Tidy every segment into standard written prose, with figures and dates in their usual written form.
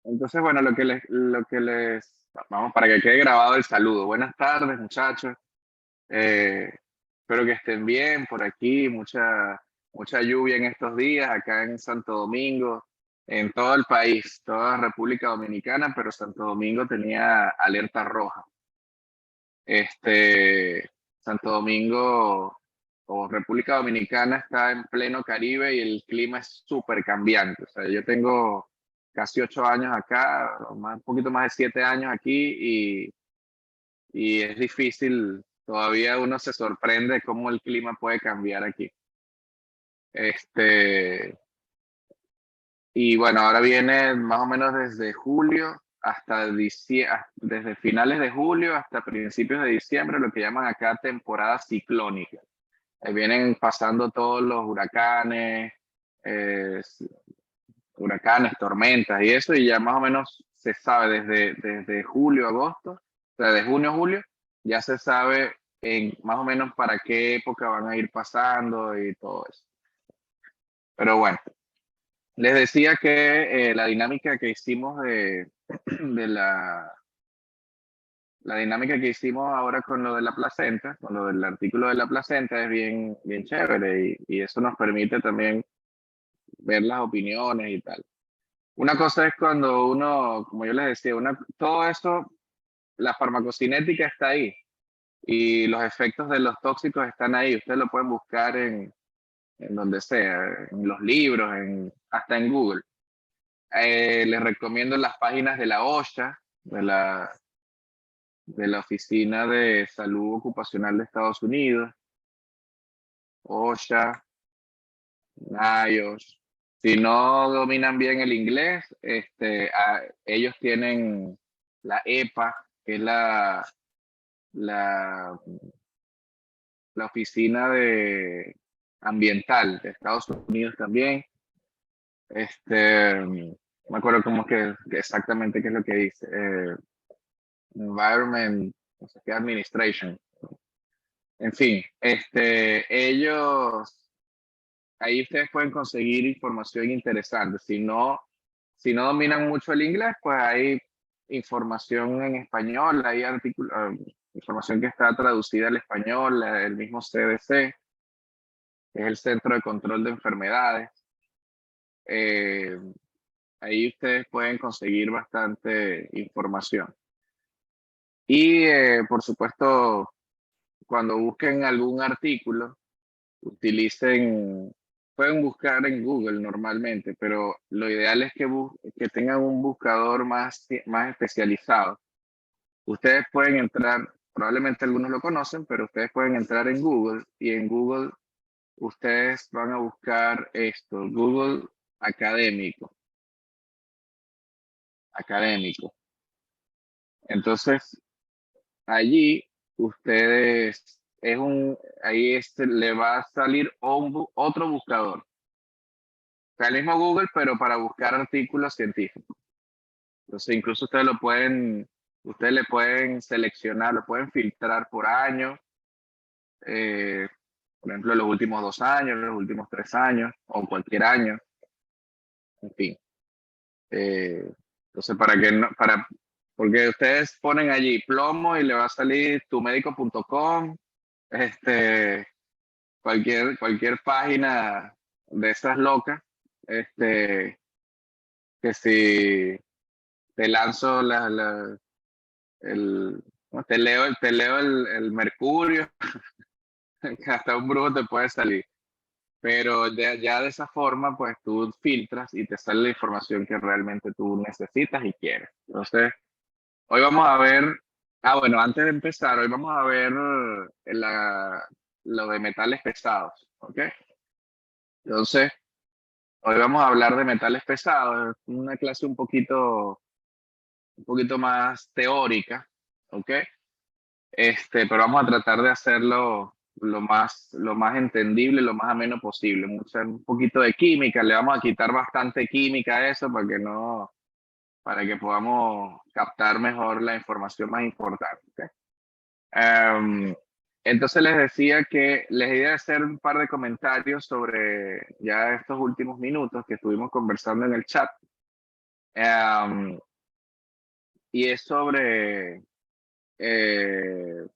Entonces, bueno, vamos, para que quede grabado el saludo. Buenas tardes, muchachos. Espero que estén bien por aquí. Mucha lluvia en estos días acá en Santo Domingo, en todo el país, toda República Dominicana, pero Santo Domingo tenía alerta roja. Santo Domingo o República Dominicana está en pleno Caribe y el clima es súper cambiante. O sea, yo tengo casi 8 años acá, un poquito más de 7 años aquí y es difícil, todavía uno se sorprende cómo el clima puede cambiar aquí. Este, y bueno, ahora viene más o menos desde julio desde finales de julio hasta principios de diciembre, lo que llaman acá temporada ciclónica. Ahí vienen pasando todos los eh, huracanes, tormentas y eso, y ya más o menos se sabe desde julio, agosto, o sea, de junio a julio, ya se sabe más o menos para qué época van a ir pasando y todo eso. Pero bueno, les decía que la dinámica que hicimos de la dinámica que hicimos ahora con lo de la placenta, con lo del artículo de la placenta es bien, bien chévere y eso nos permite también ver las opiniones y tal. Una cosa es cuando uno, como yo les decía, todo eso, la farmacocinética está ahí y los efectos de los tóxicos están ahí. Ustedes lo pueden buscar en donde sea, en los libros, hasta en Google. Les recomiendo las páginas de la OSHA, de la Oficina de Salud Ocupacional de Estados Unidos, OSHA, NIOSH. Si no dominan bien el inglés, ellos tienen la EPA, que es la, la Oficina Ambiental de Estados Unidos también. No me acuerdo cómo que exactamente qué es lo que dice. Environment, no sé qué, Administration. En fin, ahí ustedes pueden conseguir información interesante. Si no dominan mucho el inglés, pues hay información en español, hay información que está traducida al español, el mismo CDC, que es el Centro de Control de Enfermedades. Eh, Ahí ustedes pueden conseguir bastante información. Y por supuesto, cuando busquen algún artículo, pueden buscar en Google normalmente, pero lo ideal es que tengan un buscador más especializado. Ustedes pueden entrar, probablemente algunos lo conocen, pero ustedes pueden entrar en Google y en Google ustedes van a buscar esto, Google académico, académico. Entonces, allí ustedes, ahí le va a salir otro buscador. O sea, el mismo Google, pero para buscar artículos científicos. Entonces, incluso ustedes le pueden seleccionar, lo pueden filtrar por año, eh, por ejemplo, los últimos 2 años, los últimos 3 años, o cualquier año, en fin. Entonces, porque ustedes ponen allí plomo y le va a salir tumedico.com, este, cualquier página de esas locas, que si te lanzo el, no, te leo el mercurio, que hasta un brujo te puede salir. Pero ya de esa forma, pues tú filtras y te sale la información que realmente tú necesitas y quieres. Entonces, hoy vamos a ver, bueno, antes de empezar, hoy vamos a ver lo de metales pesados, ¿ok? Entonces, hoy vamos a hablar de metales pesados, es una clase un poquito más teórica, ¿ok? Pero vamos a tratar de hacerlo lo más entendible, lo más ameno posible. Un poquito de química, le vamos a quitar bastante química a eso para que podamos captar mejor la información más importante. ¿Ok? Em, entonces les decía que les iba a hacer un par de comentarios sobre ya estos últimos minutos que estuvimos conversando en el chat. Em, y es sobre, eh,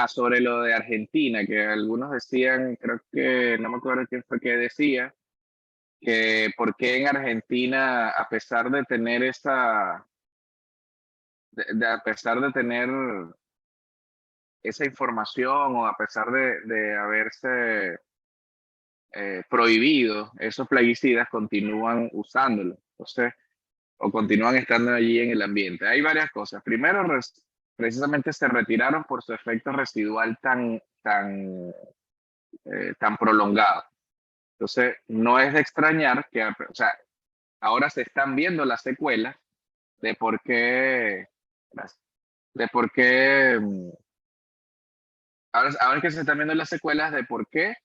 sobre lo de Argentina, que algunos decían, creo que, no me acuerdo quién fue que decía, que por qué en Argentina, a pesar de tener a pesar de tener esa información o a pesar de haberse prohibido, esos plaguicidas continúan usándolo, o continúan estando allí en el ambiente. Hay varias cosas. Primero, precisamente se retiraron por su efecto residual tan prolongado. Entonces, no es de extrañar que, o sea, ahora se están viendo las secuelas de por qué, de por qué, ahora que se están viendo las secuelas de por qué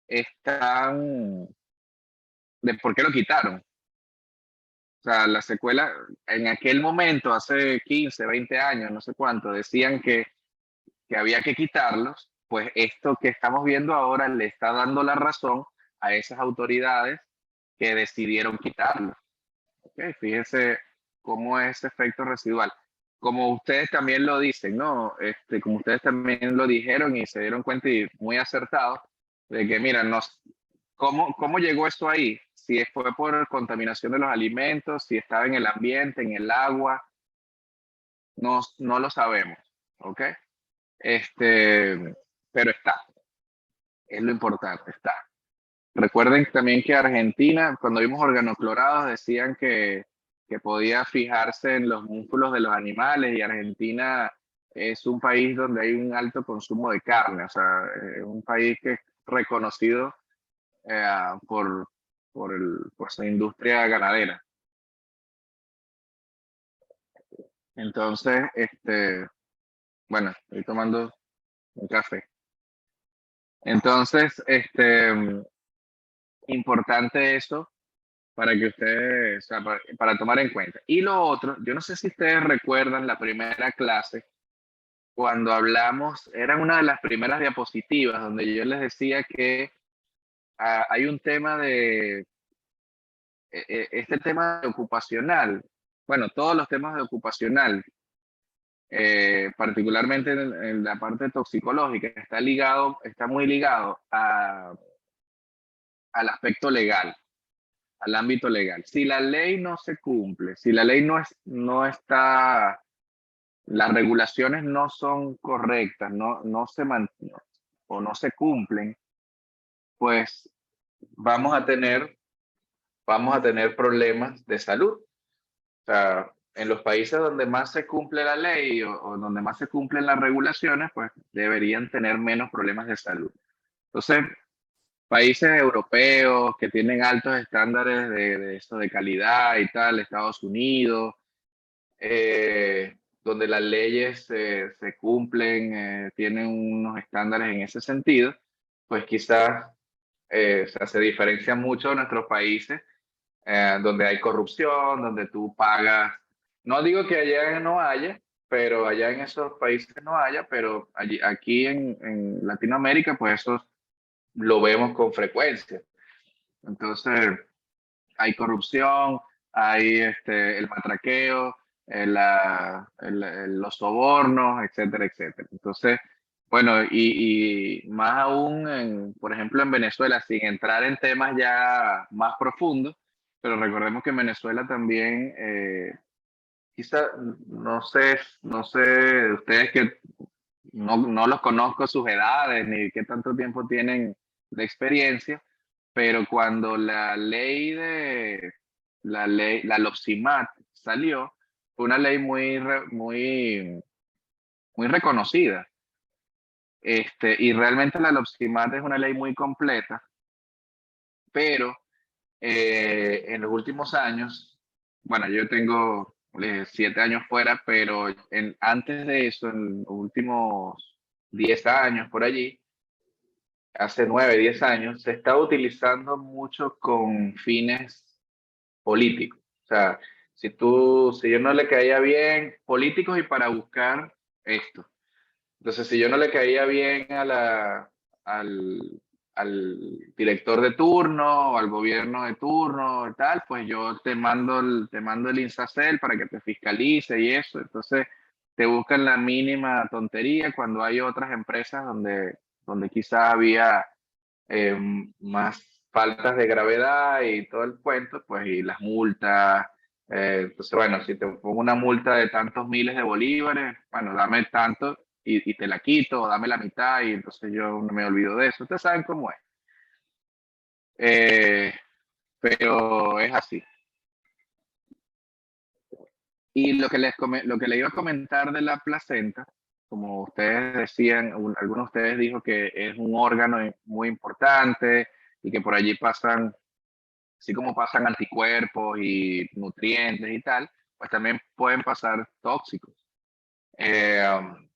están, de por qué lo quitaron. O sea, la secuela, en aquel momento, hace 15, 20 años, no sé cuánto, decían que había que quitarlos, pues esto que estamos viendo ahora le está dando la razón a esas autoridades que decidieron quitarlos. ¿Okay? Fíjense cómo es ese efecto residual. Como ustedes también lo dicen, ¿no? Como ustedes también lo dijeron y se dieron cuenta y muy acertados, de que, mira, ¿cómo llegó esto ahí? Si fue por contaminación de los alimentos, si estaba en el ambiente, en el agua, no lo sabemos, ¿ok? Pero está, es lo importante, está. Recuerden también que Argentina, cuando vimos organoclorados, decían que podía fijarse en los músculos de los animales y Argentina es un país donde hay un alto consumo de carne, o sea, es un país que es reconocido por, por su industria ganadera. Entonces, bueno, estoy tomando un café. Entonces, importante eso para que ustedes, o sea, para tomar en cuenta. Y lo otro, yo no sé si ustedes recuerdan la primera clase, cuando hablamos, eran una de las primeras diapositivas donde yo les decía que hay un tema este tema de ocupacional, bueno, todos los temas de ocupacional, particularmente en la parte toxicológica, está muy ligado al aspecto legal, al ámbito legal. Si la ley no se cumple, si la ley no está, las regulaciones no son correctas, no se mantienen o no se cumplen, pues vamos a tener, vamos a tener problemas de salud. O sea, en los países donde más se cumple la ley o donde más se cumplen las regulaciones, pues deberían tener menos problemas de salud. Entonces, países europeos que tienen altos estándares de eso, de calidad y tal, Estados Unidos, donde las leyes se cumplen, tienen unos estándares en ese sentido, pues quizás o sea, se diferencia mucho de nuestros países, donde hay corrupción, donde tú pagas. No digo que allá no haya, pero allá en esos países no haya, pero aquí en Latinoamérica, pues eso lo vemos con frecuencia. Entonces, hay corrupción, hay el matraqueo, los sobornos, etcétera, etcétera. Entonces, bueno, y más aún, por ejemplo, en Venezuela, sin entrar en temas ya más profundos, pero recordemos que en Venezuela también, quizá, no sé, ustedes que no los conozco sus edades ni qué tanto tiempo tienen de experiencia, pero cuando la LOPSIMAT salió, fue una ley muy reconocida. Y realmente la LOPSIMAT es una ley muy completa, pero en los últimos años, bueno, yo tengo 7 años fuera, pero antes de eso, en los últimos 10 años por allí, hace 9, 10 años, se está utilizando mucho con fines políticos. O sea, si yo no le caía bien, políticos y para buscar esto. Entonces, si yo no le caía bien al, al director de turno o al gobierno de turno y tal, pues yo te mando el INSACEL para que te fiscalice y eso. Entonces te buscan la mínima tontería cuando hay otras empresas donde quizás había eh, más faltas de gravedad y todo el cuento, pues y las multas. Entonces, bueno, si te pongo una multa de tantos miles de bolívares, bueno, dame tanto y te la quito, o dame la mitad y entonces yo no me olvido de eso. Ustedes saben cómo es. Eh, pero es así. Y lo que le iba a comentar de la placenta, como ustedes decían, algunos de ustedes dijo que es un órgano muy importante y que por allí pasan, así como pasan anticuerpos y nutrientes y tal, pues también pueden pasar tóxicos.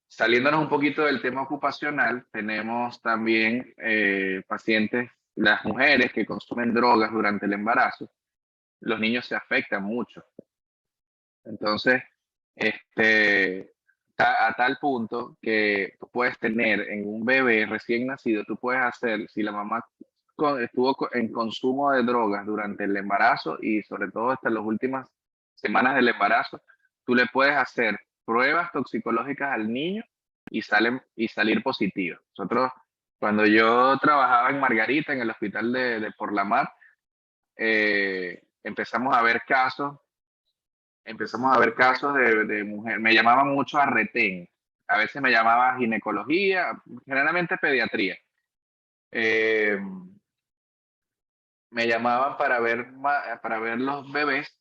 Saliéndonos un poquito del tema ocupacional, tenemos también pacientes, las mujeres que consumen drogas durante el embarazo, los niños se afectan mucho. Entonces, este, a tal punto que tú puedes tener en un bebé recién nacido, tú puedes hacer, si la mamá en consumo de drogas durante el embarazo y sobre todo hasta las últimas semanas del embarazo, tú le puedes hacer pruebas toxicológicas al niño y salir positivo. Nosotros, cuando yo trabajaba en Margarita, en el hospital de Por la Mar, empezamos a ver casos de mujer. Me llamaban mucho a retén. A veces me llamaba ginecología, generalmente pediatría. Eh, Me llamaban para ver los bebés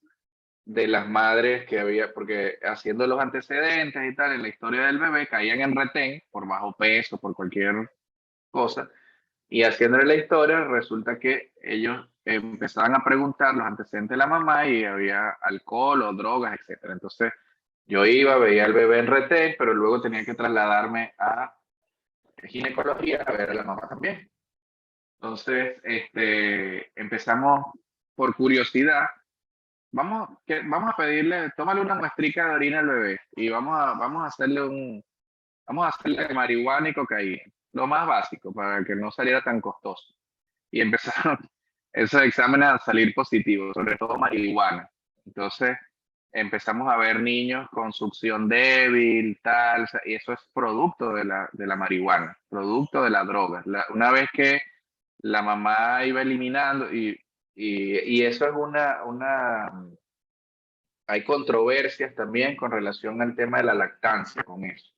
de las madres que había, porque haciendo los antecedentes y tal, en la historia del bebé caían en retén por bajo peso, por cualquier cosa. Y haciéndole la historia, resulta que ellos empezaban a preguntar los antecedentes de la mamá y había alcohol o drogas, etcétera. Entonces, yo iba, veía al bebé en retén, pero luego tenía que trasladarme a ginecología a ver a la mamá también. Entonces, empezamos por curiosidad. Vamos a pedirle, tómale una muestrica de orina al bebé y vamos a hacerle marihuana y cocaína, lo más básico para que no saliera tan costoso. Y empezaron esos exámenes a salir positivos, sobre todo marihuana. Entonces empezamos a ver niños con succión débil, tal, y eso es producto de la marihuana, producto de la droga. Una vez que la mamá iba eliminando, y eso es hay controversias también con relación al tema de la lactancia con eso.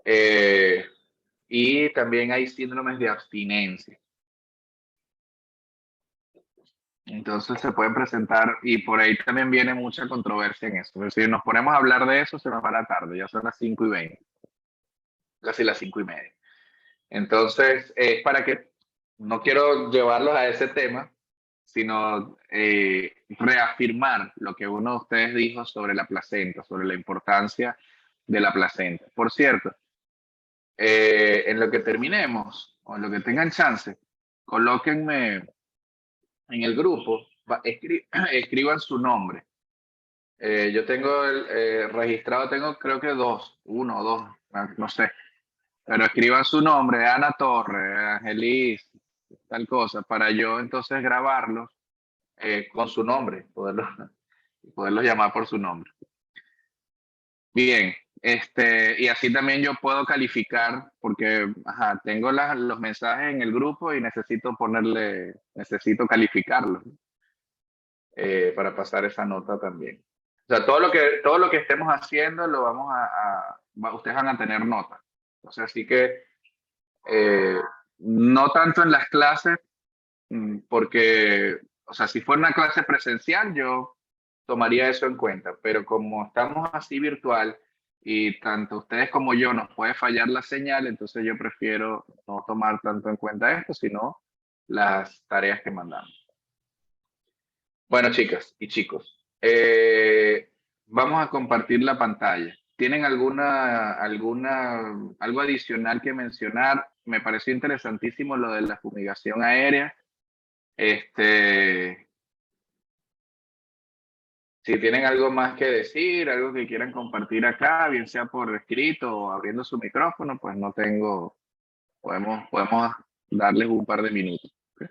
Eh, y también hay síndromes de abstinencia. Entonces se pueden presentar y por ahí también viene mucha controversia en eso. Es decir, nos ponemos a hablar de eso, se nos va la tarde, ya son las 5:20, casi las 5:30. Entonces, es para que no quiero llevarlos a ese tema, sino reafirmar lo que uno de ustedes dijo sobre la placenta, sobre la importancia de la placenta. Por cierto, en lo que terminemos o en lo que tengan chance, colóquenme en el grupo, escriban su nombre. Yo tengo registrado, tengo creo que uno o dos, no sé, pero escriban su nombre, Ana Torre, Angelis, tal cosa, para yo entonces grabarlos con su nombre, poderlos llamar por su nombre. Bien, y así también yo puedo calificar, porque ajá, tengo los mensajes en el grupo y necesito calificarlos para pasar esa nota también. O sea, todo lo que estemos haciendo lo ustedes van a tener nota. O sea, así que eh, no tanto en las clases, porque, o sea, si fuera una clase presencial, yo tomaría eso en cuenta, pero como estamos así virtual y tanto ustedes como yo nos puede fallar la señal, entonces yo prefiero no tomar tanto en cuenta esto, sino las tareas que mandamos. Bueno, chicas y chicos, vamos a compartir la pantalla. ¿Tienen algo adicional que mencionar? Me pareció interesantísimo lo de la fumigación aérea. Este, si tienen algo más que decir, algo que quieran compartir acá, bien sea por escrito o abriendo su micrófono, pues no tengo, podemos darles un par de minutos. ¿Ok?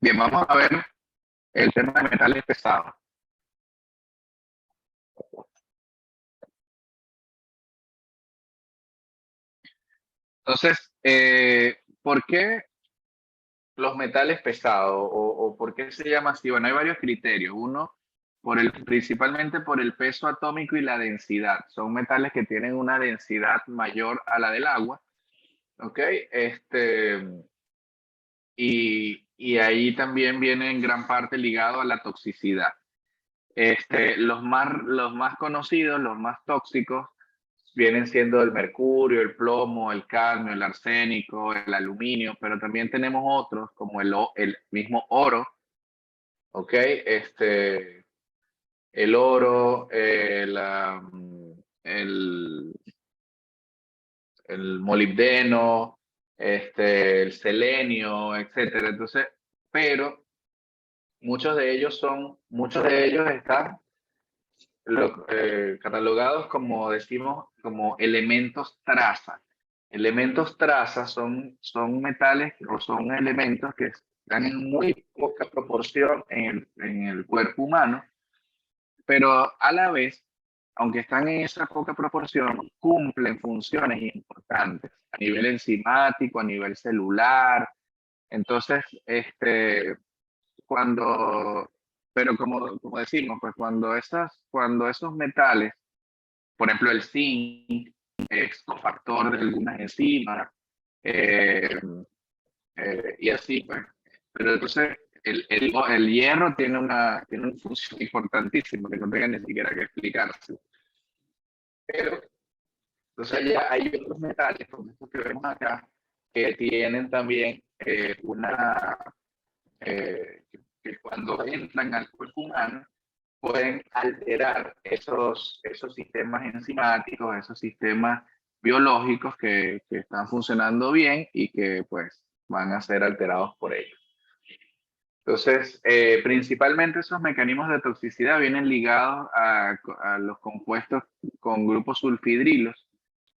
Bien, vamos a ver el tema de metales pesados. Entonces, ¿por qué los metales pesados o por qué se llama así? Bueno, hay varios criterios. Uno, principalmente por el peso atómico y la densidad. Son metales que tienen una densidad mayor a la del agua. ¿Ok? Y ahí también viene en gran parte ligado a la toxicidad. Los más conocidos, los más tóxicos, vienen siendo el mercurio, el plomo, el cadmio, el arsénico, el aluminio, pero también tenemos otros como el mismo oro, ¿ok? El oro, el, el molibdeno, el selenio, etcétera. Entonces, pero muchos de ellos están catalogados como decimos, como elementos traza. Elementos traza son metales o son elementos que están en muy poca proporción en el cuerpo humano, pero a la vez, aunque están en esa poca proporción, cumplen funciones importantes a nivel enzimático, a nivel celular. Entonces, cuando, pero como decimos, pues cuando esos metales, por ejemplo el zinc, es cofactor de algunas enzimas, eh, y así, pues. Pero entonces el hierro tiene una función importantísima que no tenga ni siquiera que explicarse. Pero entonces ya hay otros metales, como estos que vemos acá, que tienen también que cuando entran al cuerpo humano pueden alterar esos sistemas enzimáticos, esos sistemas biológicos que están funcionando bien y que pues van a ser alterados por ellos. Entonces, principalmente esos mecanismos de toxicidad vienen ligados a los compuestos con grupos sulfidrilos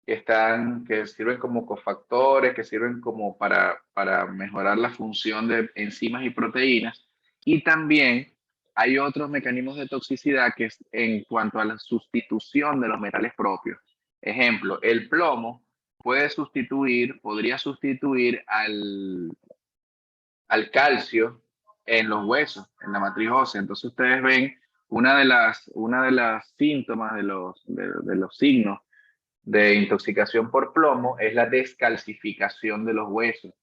que sirven como cofactores, que sirven como para mejorar la función de enzimas y proteínas. Y también hay otros mecanismos de toxicidad que es en cuanto a la sustitución de los metales propios. Ejemplo, el plomo podría sustituir al calcio en los huesos, en la matriz ósea. Entonces ustedes ven una de las síntomas de los signos de intoxicación por plomo es la descalcificación de los huesos.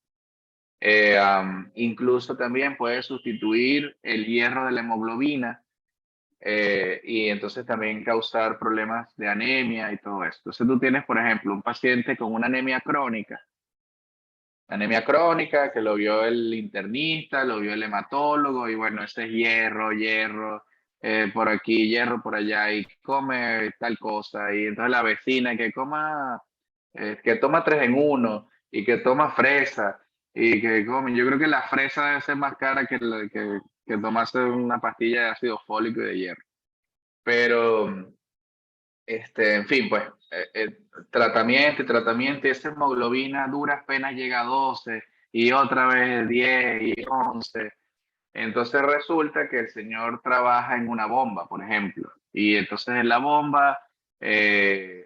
Incluso también puede sustituir el hierro de la hemoglobina, y entonces también causar problemas de anemia y todo esto. Entonces tú tienes, por ejemplo, un paciente con una anemia crónica que lo vio el internista, lo vio el hematólogo y bueno, ese es hierro, por aquí, hierro por allá y come tal cosa. Y entonces la vecina que toma 3 en 1 y que toma fresa y que come. Yo creo que la fresa debe ser más cara que tomarse una pastilla de ácido fólico y de hierro. Pero, en fin, pues, tratamiento, y esa hemoglobina a duras penas llega a 12 y otra vez 10 y 11. Entonces resulta que el señor trabaja en una bomba, por ejemplo, y entonces en la bomba,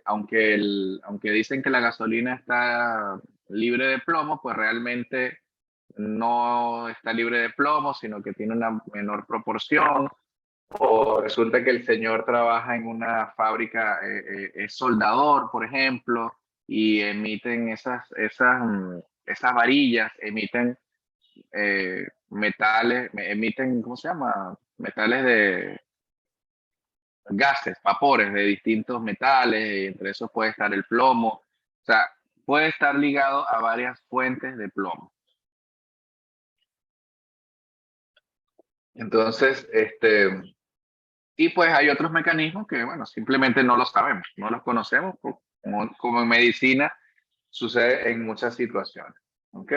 aunque dicen que la gasolina está libre de plomo, pues realmente no está libre de plomo, sino que tiene una menor proporción. O resulta que el señor trabaja en una fábrica, es soldador, por ejemplo, y emiten esas varillas, emiten ¿cómo se llama? Metales de gases, vapores de distintos metales, y entre esos puede estar el plomo. O sea, puede estar ligado a varias fuentes de plomo. Entonces, y pues hay otros mecanismos que, bueno, simplemente no los sabemos, no los conocemos, como en medicina sucede en muchas situaciones. ¿Ok?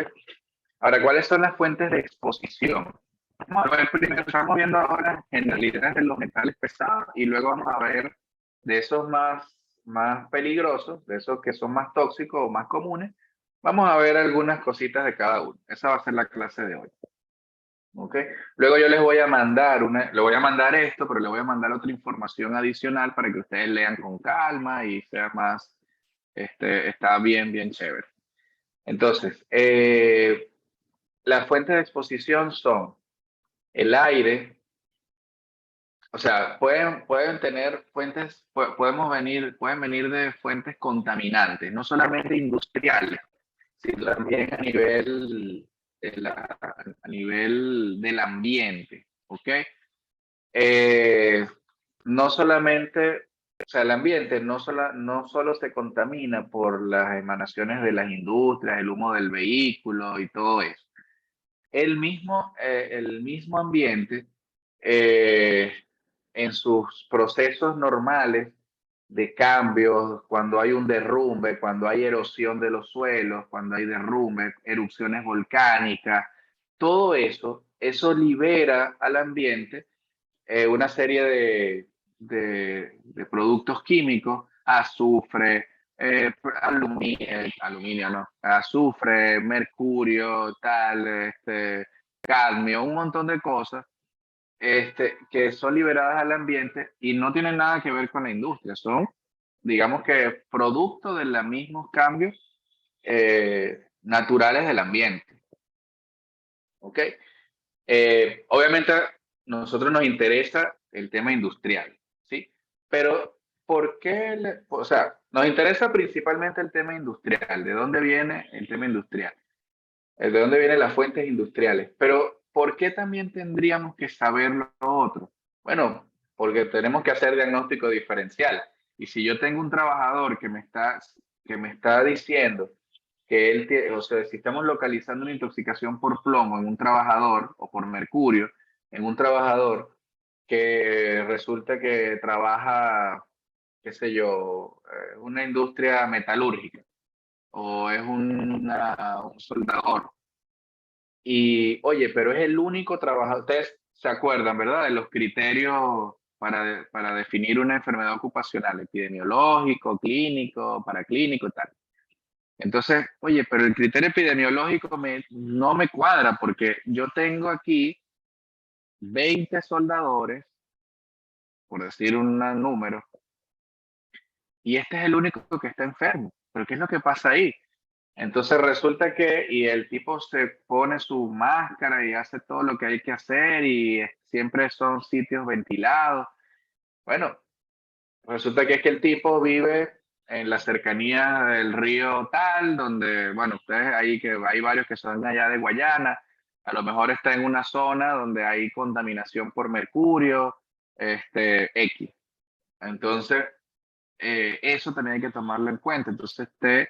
Ahora, ¿cuáles son las fuentes de exposición? Vamos a ver primero, estamos viendo ahora generalidades de los metales pesados y luego vamos a ver de esos más peligrosos, de esos que son más tóxicos o más comunes. Vamos a ver algunas cositas de cada uno. Esa va a ser la clase de hoy. ¿Ok? Luego yo les voy a mandar le voy a mandar esto, pero le voy a mandar otra información adicional para que ustedes lean con calma y sea más, está bien chévere. Entonces, las fuentes de exposición son el aire, o sea, pueden tener fuentes, pueden venir de fuentes contaminantes, no solamente industriales, sino también a nivel del ambiente, ¿ok? Eh, no solamente, o sea, el ambiente no solo se contamina por las emanaciones de las industrias, el humo del vehículo y todo eso. El mismo ambiente, eh, en sus procesos normales de cambios, cuando hay un derrumbe, cuando hay erosión de los suelos, cuando hay derrumbe, erupciones volcánicas, todo eso libera al ambiente una serie de productos químicos, azufre, aluminio, no, azufre, mercurio, tal, cadmio, un montón de cosas que son liberadas al ambiente y no tienen nada que ver con la industria, son, digamos que, producto de los mismos cambios naturales del ambiente. ¿Ok? Obviamente, nosotros nos interesa el tema industrial, ¿sí? Pero, ¿por qué? O sea, nos interesa principalmente el tema industrial. ¿De dónde viene el tema industrial? ¿De dónde vienen las fuentes industriales? Pero, ¿por qué también tendríamos que saber lo otro? Bueno, porque tenemos que hacer diagnóstico diferencial. Y si yo tengo un trabajador que me está diciendo que o sea, si estamos localizando una intoxicación por plomo en un trabajador o por mercurio en un trabajador que resulta que trabaja, qué sé yo, una industria metalúrgica o es un soldador. Y oye, pero es el único trabajador. Ustedes se acuerdan, ¿verdad? De los criterios para definir una enfermedad ocupacional, epidemiológico, clínico, paraclínico y tal. Entonces, oye, pero el criterio epidemiológico no me cuadra porque yo tengo aquí 20 soldadores, por decir un número, y este es el único que está enfermo. ¿Pero qué es lo que pasa ahí? Entonces resulta y el tipo se pone su máscara y hace todo lo que hay que hacer y siempre son sitios ventilados. Bueno, resulta que es que el tipo vive en la cercanía del río tal, donde, bueno, ustedes ahí que hay varios que son allá de Guayana, a lo mejor está en una zona donde hay contaminación por mercurio, X. Entonces, eso también hay que tomarlo en cuenta. Entonces, usted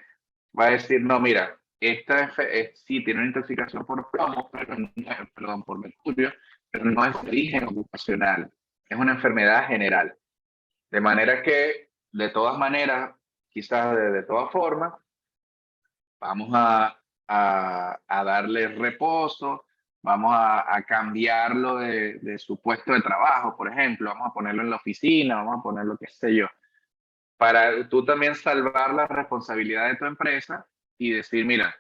va a decir, no, mira, sí tiene una intoxicación por plomo, pero perdón, por mercurio, pero no es de origen ocupacional, es una enfermedad general. De manera que, de todas maneras, quizás de todas formas, vamos a darle reposo, vamos a cambiarlo de su puesto de trabajo, por ejemplo, vamos a ponerlo en la oficina, vamos a ponerlo, qué sé yo, para tú también salvar la responsabilidad de tu empresa y decir, mira,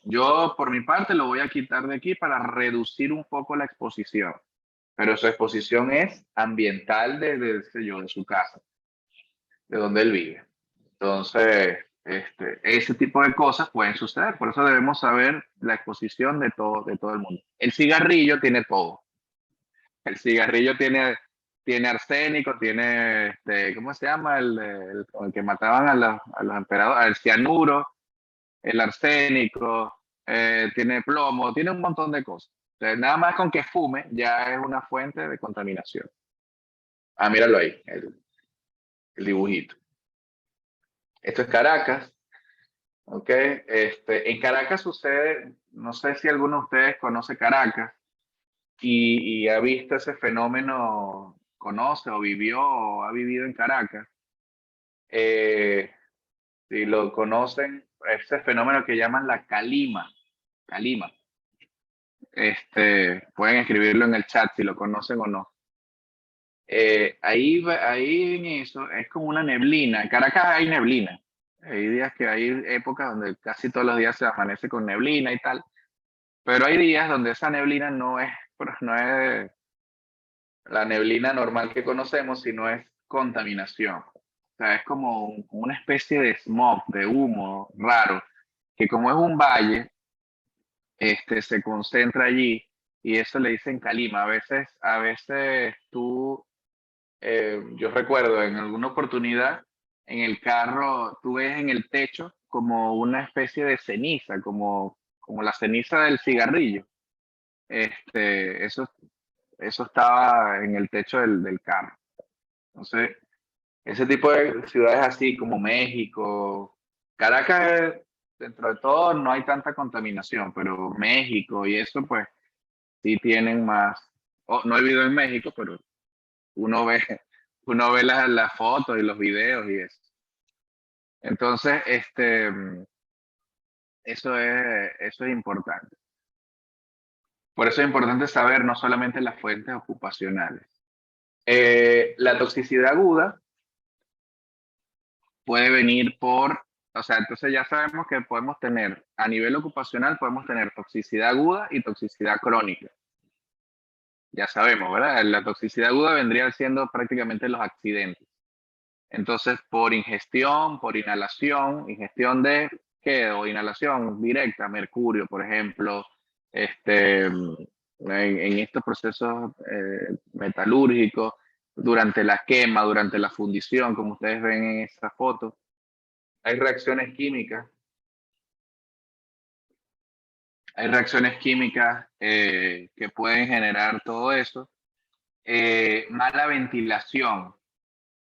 yo por mi parte lo voy a quitar de aquí para reducir un poco la exposición, pero su exposición es ambiental de su casa, de donde él vive. Entonces, ese tipo de cosas pueden suceder, por eso debemos saber la exposición de todo el mundo. El cigarrillo tiene todo. El cigarrillo tiene arsénico, tiene, ¿cómo se llama? Con el que mataban a los emperadores, el cianuro, el arsénico, tiene plomo, tiene un montón de cosas. Entonces, nada más con que fume ya es una fuente de contaminación. Ah, míralo ahí, el dibujito. Esto es Caracas, ¿ok? En Caracas sucede, no sé si alguno de ustedes conoce Caracas y ha visto ese fenómeno, conoce o vivió o ha vivido en Caracas. Eh, si lo conocen, ese fenómeno que llaman la calima. Calima. Pueden escribirlo en el chat si lo conocen o no. Ahí en eso es como una neblina. En Caracas hay neblina. Hay días que hay épocas donde casi todos los días se amanece con neblina y tal. Pero hay días donde esa neblina no es la neblina normal que conocemos, sino es contaminación. O sea, es como una especie de smog, de humo raro, que como es un valle, se concentra allí y eso le dicen calima. A veces yo recuerdo en alguna oportunidad en el carro, tú ves en el techo como una especie de ceniza, como la ceniza del cigarrillo. Eso estaba en el techo del carro. Entonces, ese tipo de ciudades así como México, Caracas, dentro de todo no hay tanta contaminación, pero México y eso pues sí tienen más. No he vivido en México, pero uno ve, uno ve las fotos y los videos y eso. Entonces, eso es importante. Por eso es importante saber no solamente las fuentes ocupacionales. La toxicidad aguda puede venir o sea, entonces ya sabemos que podemos tener, a nivel ocupacional, podemos tener toxicidad aguda y toxicidad crónica. Ya sabemos, ¿verdad? La toxicidad aguda vendría siendo prácticamente los accidentes. Entonces, por ingestión, por inhalación, ingestión de ¿qué? O inhalación directa, mercurio, por ejemplo, en estos procesos metalúrgicos, durante la quema, durante la fundición, como ustedes ven en esta foto, hay reacciones químicas, que pueden generar todo eso. Mala ventilación,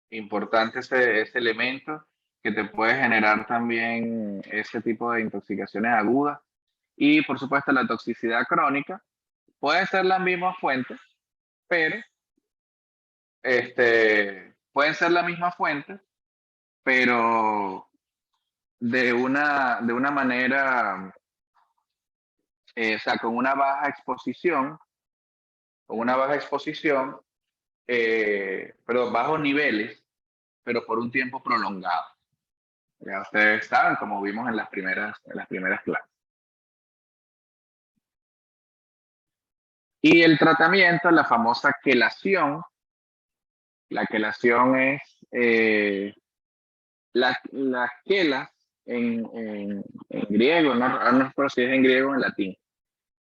importante ese elemento que te puede generar también ese tipo de intoxicaciones agudas. Y por supuesto la toxicidad crónica, pueden ser las mismas fuentes, pero pueden ser la misma fuente, pero de una manera, o sea, con una baja exposición, perdón, bajos niveles, pero por un tiempo prolongado. Ya ustedes saben, como vimos en las primeras clases. Y el tratamiento, la famosa quelación. La quelación es las quelas en griego, no recuerdo si es en griego o en latín.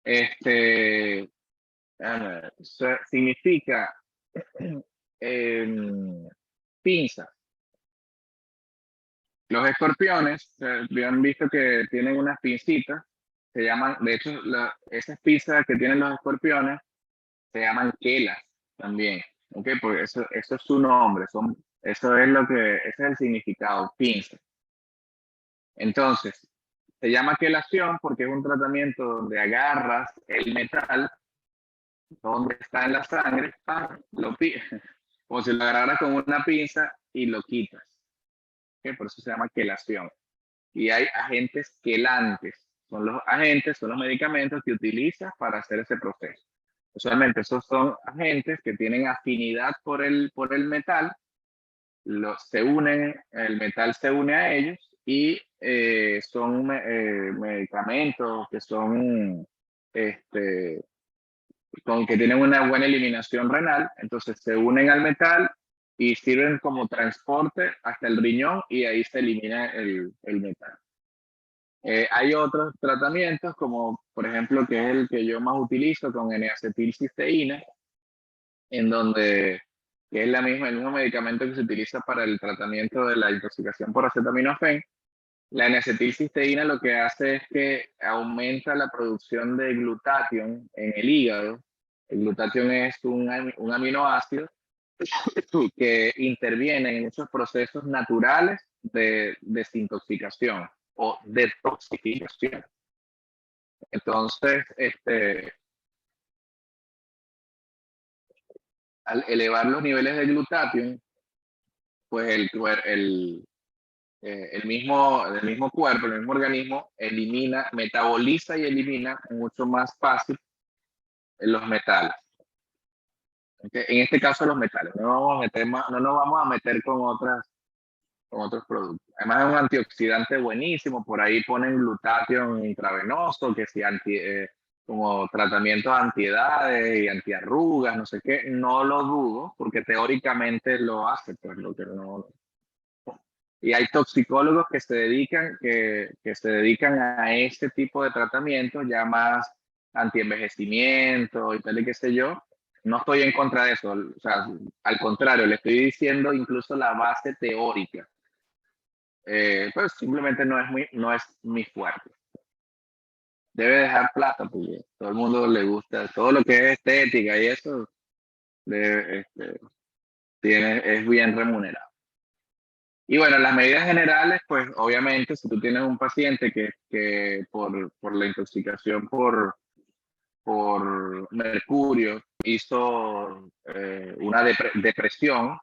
Este, Significa pinzas. Los escorpiones, habían visto que tienen unas pincitas, se llaman, de hecho, esas pinzas que tienen los escorpiones se llaman quelas también, ¿ok? Porque eso es su nombre, ese es el significado, pinza. Entonces, se llama quelación porque es un tratamiento donde agarras el metal donde está en la sangre, ¡pam! Como si lo agarraras con una pinza y lo quitas, ¿ok? Por eso se llama quelación. Y hay agentes quelantes, son los medicamentos que utilizas para hacer ese proceso. Usualmente esos son agentes que tienen afinidad por el metal, el metal se une a ellos y son medicamentos que este, que tienen una buena eliminación renal, entonces se unen al metal y sirven como transporte hasta el riñón y ahí se elimina el metal. Hay otros tratamientos, como por ejemplo, que es el que yo más utilizo con N-acetilcisteína, en donde que es el mismo medicamento que se utiliza para el tratamiento de la intoxicación por acetaminofén. La N-acetilcisteína lo que hace es que aumenta la producción de glutatión en el hígado. El glutatión es un aminoácido que interviene en muchos procesos naturales de desintoxicación o detoxificación. Entonces, al elevar los niveles de glutatión, pues el mismo cuerpo, el mismo organismo metaboliza y elimina mucho más fácil los metales. ¿Okay? En este caso los metales. No, vamos a meter no nos vamos a meter con otros productos. Además es un antioxidante buenísimo. Por ahí ponen glutatión intravenoso, que si como tratamientos antiedades y antiarrugas, no sé qué. No lo dudo, porque teóricamente lo hace, pues lo que no. Y hay toxicólogos que se dedican a este tipo de tratamientos, ya más antienvejecimiento y tal y qué sé yo. No estoy en contra de eso, o sea, al contrario, le estoy diciendo incluso la base teórica. Pues simplemente no es mi fuerte. Debe dejar plata, porque todo el mundo le gusta, todo lo que es estética y eso es bien remunerado. Y bueno, las medidas generales, pues obviamente si tú tienes un paciente que por la intoxicación por mercurio hizo una depresión,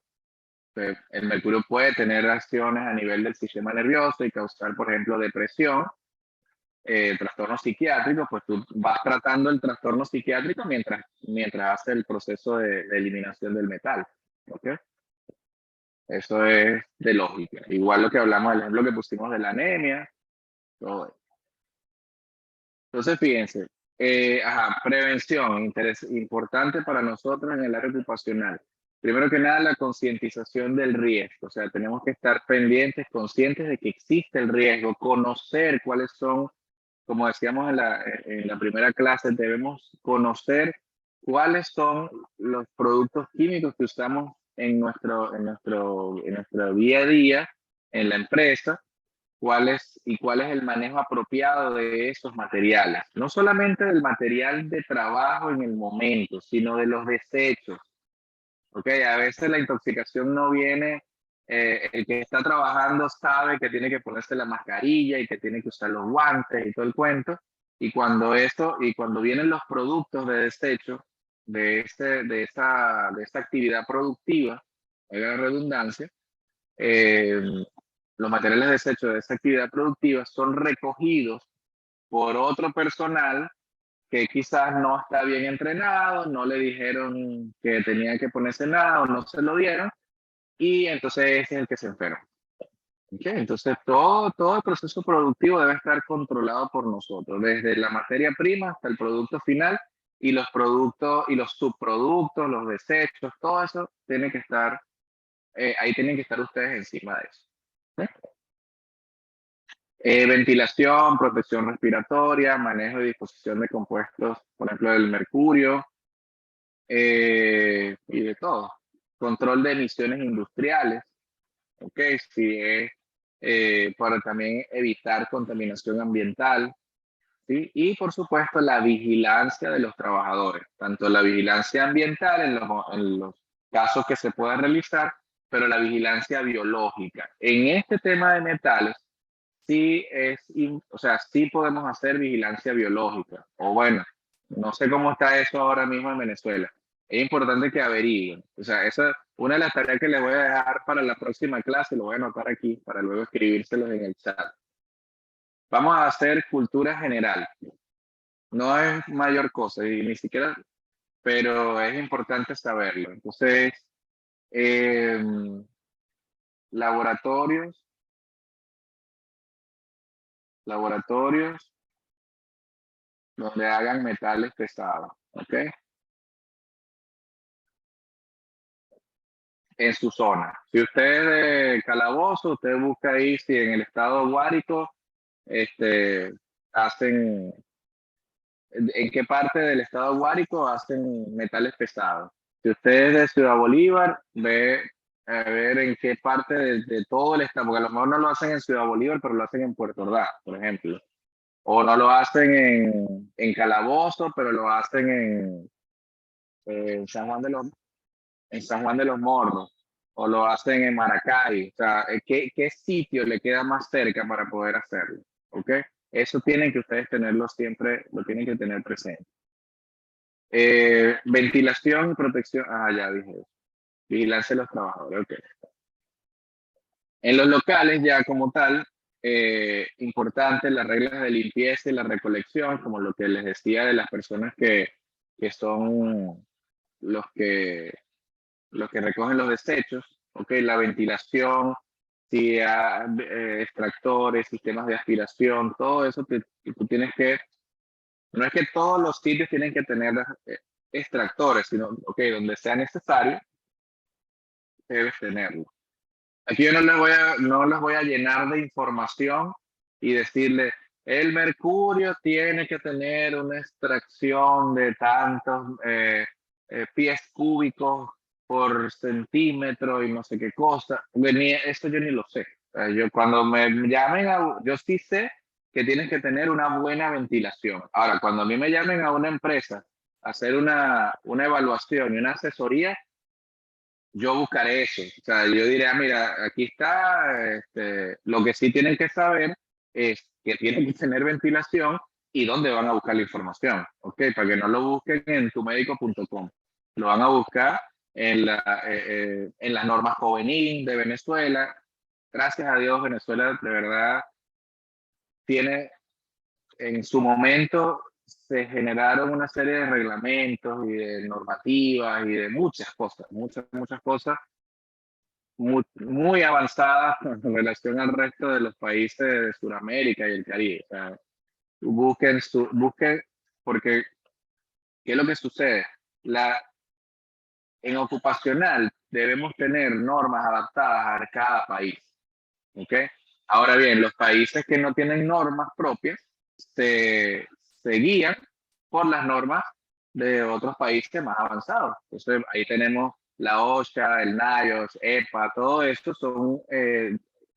pues, el mercurio puede tener acciones a nivel del sistema nervioso y causar, por ejemplo, depresión, trastorno psiquiátrico, pues tú vas tratando el trastorno psiquiátrico mientras hace el proceso de eliminación del metal. ¿Ok? Eso es de lógica. Igual lo que hablamos, el ejemplo que pusimos de la anemia, todo eso. Entonces, fíjense, prevención, importante para nosotros en el área ocupacional. Primero que nada, la concientización del riesgo. O sea, tenemos que estar pendientes, conscientes de que existe el riesgo, conocer cuáles son, como decíamos en la primera clase, debemos conocer cuáles son los productos químicos que usamos en nuestro día a día en la empresa, cuál es el manejo apropiado de esos materiales. No solamente del material de trabajo en el momento, sino de los desechos. Okay, a veces la intoxicación no viene, el que está trabajando sabe que tiene que ponerse la mascarilla y que tiene que usar los guantes y todo el cuento, y cuando vienen los productos de desecho de esta actividad productiva, la redundancia, eh, los materiales de desecho de esa actividad productiva son recogidos por otro personal que quizás no está bien entrenado, no le dijeron que tenía que ponerse nada o no se lo dieron, y entonces ese es el que se enferma. ¿Okay? Entonces todo el proceso productivo debe estar controlado por nosotros, desde la materia prima hasta el producto final, y los productos y los subproductos, los desechos, todo eso tiene que estar, ahí tienen que estar ustedes encima de eso. ¿Sí? Ventilación, protección respiratoria, manejo y disposición de compuestos, por ejemplo, del mercurio, y de todo. Control de emisiones industriales, ¿ok? Si es para también evitar contaminación ambiental, ¿sí? Y por supuesto la vigilancia de los trabajadores, tanto la vigilancia ambiental en los casos que se pueda realizar, pero la vigilancia biológica. En este tema de metales, o sea, sí podemos hacer vigilancia biológica. O bueno, no sé cómo está eso ahora mismo en Venezuela. Es importante que averigüen. O sea, esa es una de las tareas que les voy a dejar para la próxima clase, lo voy a anotar aquí para luego escribírselos en el chat. Vamos a hacer cultura general. No es mayor cosa, y ni siquiera, pero es importante saberlo. Entonces, eh, laboratorios, laboratorios donde hagan metales pesados, ¿ok? En su zona. Si usted es de Calabozo, usted busca ahí si en el estado Guárico hacen, en qué parte del estado Guárico hacen metales pesados. Si usted es de Ciudad Bolívar, ve a ver en qué parte de todo el estado, porque a lo mejor no lo hacen en Ciudad Bolívar, pero lo hacen en Puerto Ordaz, por ejemplo. O no lo hacen en Calabozo, pero lo hacen en San Juan en San Juan de los Morros, o lo hacen en Maracay. O sea, ¿qué sitio le queda más cerca para poder hacerlo? ¿Ok? Eso tienen que ustedes tenerlo siempre, lo tienen que tener presente. Ventilación y protección. Ya dije eso. Vigilancia de los trabajadores. Ok. En los locales ya como tal, importante las reglas de limpieza y la recolección, como lo que les decía de las personas que que son los que, los que recogen los desechos, ¿ok? La ventilación, si hay, extractores, sistemas de aspiración, todo eso que tú tienes que, no es que todos los sitios tienen que tener extractores, sino, ok, donde sea necesario, debes tenerlo. Aquí yo no les voy a llenar de información y decirle, el mercurio tiene que tener una extracción de tantos pies cúbicos por centímetro y no sé qué cosa. Eso yo ni lo sé. Yo cuando me llamen, yo sí sé que tienen que tener una buena ventilación. Ahora, cuando a mí me llamen a una empresa a hacer una evaluación y una asesoría, yo buscaré eso. O sea, yo diré, mira, aquí está, lo que sí tienen que saber es que tienen que tener ventilación y dónde van a buscar la información, ¿ok? Para que no lo busquen en tumedico.com. Lo van a buscar en las normas juvenil de Venezuela. Gracias a Dios, Venezuela de verdad tiene en su momento se generaron una serie de reglamentos y de normativas y de muchas cosas, muchas cosas muy avanzadas en relación al resto de los países de Sudamérica y el Caribe. O sea, busquen, porque ¿qué es lo que sucede? En ocupacional debemos tener normas adaptadas a cada país. ¿Ok? Ahora bien, los países que no tienen normas propias se, se guían por las normas de otros países más avanzados. Entonces, ahí tenemos la OSHA, el NIOSH, EPA, todo esto son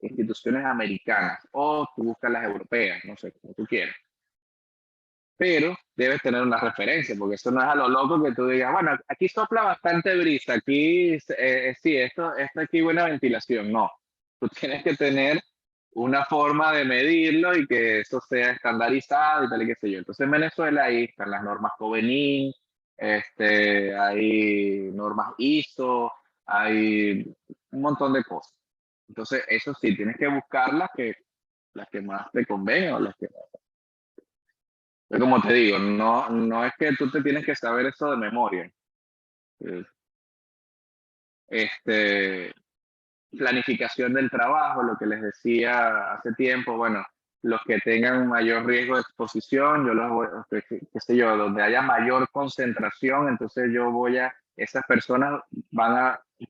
instituciones americanas, o tú buscas las europeas, no sé, como tú quieras. Pero debes tener una referencia, porque eso no es a lo loco que tú digas, bueno, aquí sopla bastante brisa, aquí sí, esto aquí buena ventilación. No, tú tienes que tener una forma de medirlo y que eso sea estandarizado y tal y qué sé yo. Entonces en Venezuela ahí están las normas Covenin, hay normas ISO, hay un montón de cosas. Entonces eso sí, tienes que buscar las que más te convengan o las que... Pero como te digo, no es que tú te tienes que saber eso de memoria. Eh, Este, planificación del trabajo, lo que les decía hace tiempo, bueno, los que tengan mayor riesgo de exposición, yo los voy, qué sé yo, donde haya mayor concentración, entonces esas personas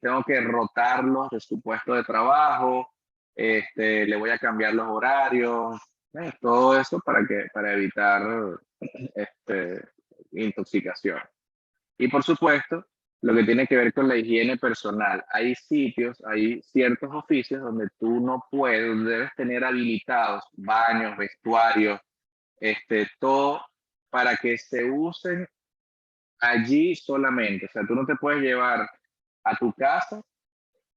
tengo que rotarlos de su puesto de trabajo, le voy a cambiar los horarios, todo eso para evitar este, intoxicación. Y por supuesto, lo que tiene que ver con la higiene personal. Hay sitios, hay ciertos oficios donde tú no puedes, debes tener habilitados baños, vestuarios, todo para que se usen allí solamente. O sea, tú no te puedes llevar a tu casa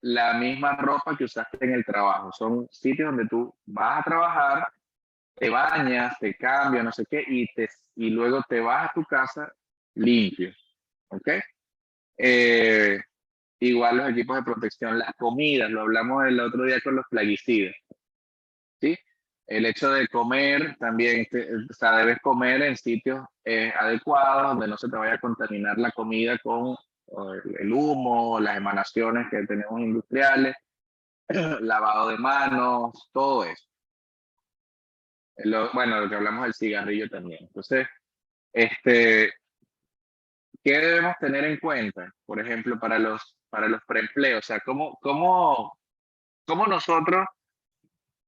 la misma ropa que usaste en el trabajo. Son sitios donde tú vas a trabajar, te bañas, te cambias, no sé qué, y luego te vas a tu casa limpio. ¿Ok? Eh, Igual los equipos de protección, las comidas, lo hablamos el otro día con los plaguicidas, ¿sí? El hecho de comer también, o sea, debes comer en sitios adecuados, donde no se te vaya a contaminar la comida con el humo, las emanaciones que tenemos industriales, lavado de manos, todo eso. Bueno, lo que hablamos del cigarrillo también. Entonces, este, ¿qué debemos tener en cuenta? Por ejemplo, para los preempleos, o sea, cómo nosotros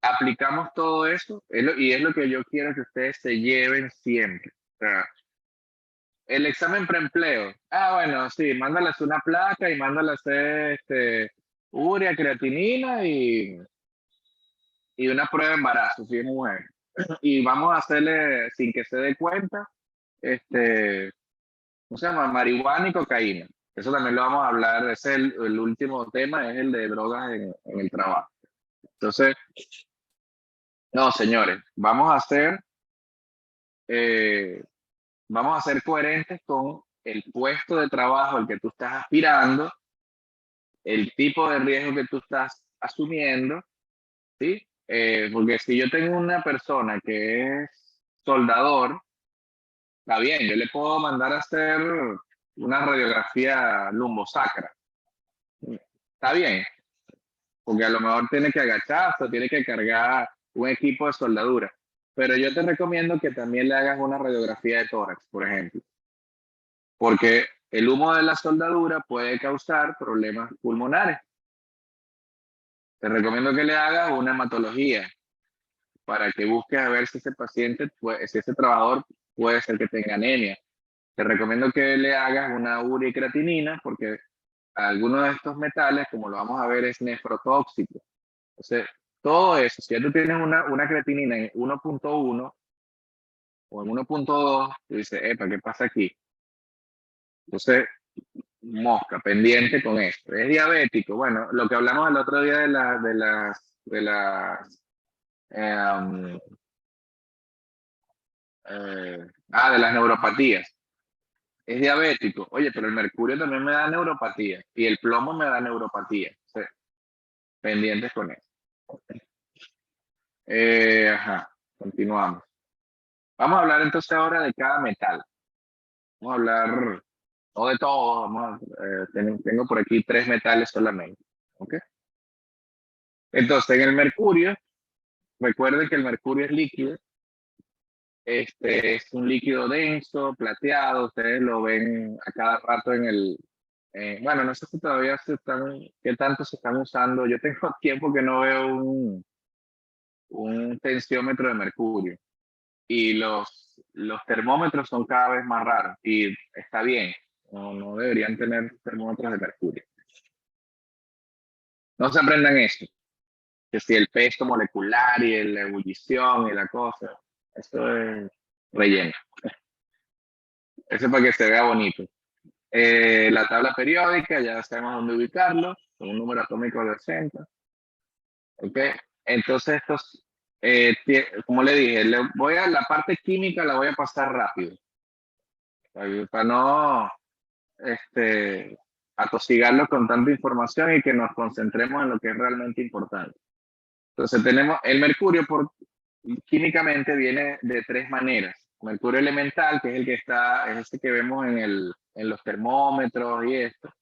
aplicamos todo eso, y es lo que yo quiero que ustedes se lleven siempre. O sea, el examen preempleo, bueno, sí, mándale a hacer una placa y mándale a hacer urea, creatinina y una prueba de embarazo, si es mujer. Y vamos a hacerle, sin que se dé cuenta, ¿cómo se llama? Marihuana y cocaína. Eso también lo vamos a hablar, ese es el último tema, es el de drogas en el trabajo. Entonces, no, señores, eh, vamos a ser coherentes con el puesto de trabajo al que tú estás aspirando, el tipo de riesgo que tú estás asumiendo, ¿sí? Porque si yo tengo una persona que es soldador, está bien, yo le puedo mandar a hacer una radiografía lumbosacra. Está bien, porque a lo mejor tiene que agacharse o tiene que cargar un equipo de soldadura. Pero yo te recomiendo que también le hagas una radiografía de tórax, por ejemplo, porque el humo de la soldadura puede causar problemas pulmonares. Te recomiendo que le hagas una hematología para que busques a ver si ese paciente, si ese trabajador puede ser que tenga anemia. Te recomiendo que le hagas una urea y creatinina porque algunos de estos metales, como lo vamos a ver, es nefrotóxico. Entonces, todo eso, si ya tú tienes una creatinina en 1.1 o en 1.2, tú dices, epa, ¿qué pasa aquí? Entonces, mosca, pendiente con esto. Es diabético. Bueno, lo que hablamos el otro día em, de las neuropatías. Es diabético. Oye, pero el mercurio también me da neuropatía y el plomo me da neuropatía. Sí, pendientes con eso. Ajá, continuamos. Vamos a hablar entonces ahora de cada metal. Vamos a hablar, no de todo, tengo por aquí 3 metales solamente. ¿Ok? Entonces, en el mercurio, recuerden que el mercurio es líquido. Este es un líquido denso, plateado. Ustedes lo ven a cada rato en el. Bueno, no sé si todavía qué tanto se están usando. Yo tengo tiempo que no veo un tensiómetro de mercurio. Y los termómetros son cada vez más raros. Y está bien, no deberían tener termómetros de mercurio. No se aprendan eso, que si el peso molecular y la ebullición y la cosa, eso es relleno. Eso es para que se vea bonito. La tabla periódica, ya sabemos dónde ubicarlo, con un número atómico de 80. ¿Ok? Entonces, como le dije, voy a la parte química, la voy a pasar rápido, para no atosigarlo con tanta información y que nos concentremos en lo que es realmente importante. Entonces, tenemos el mercurio, químicamente viene de 3 maneras. Mercurio elemental, que es el que es este que vemos en los termómetros y esto.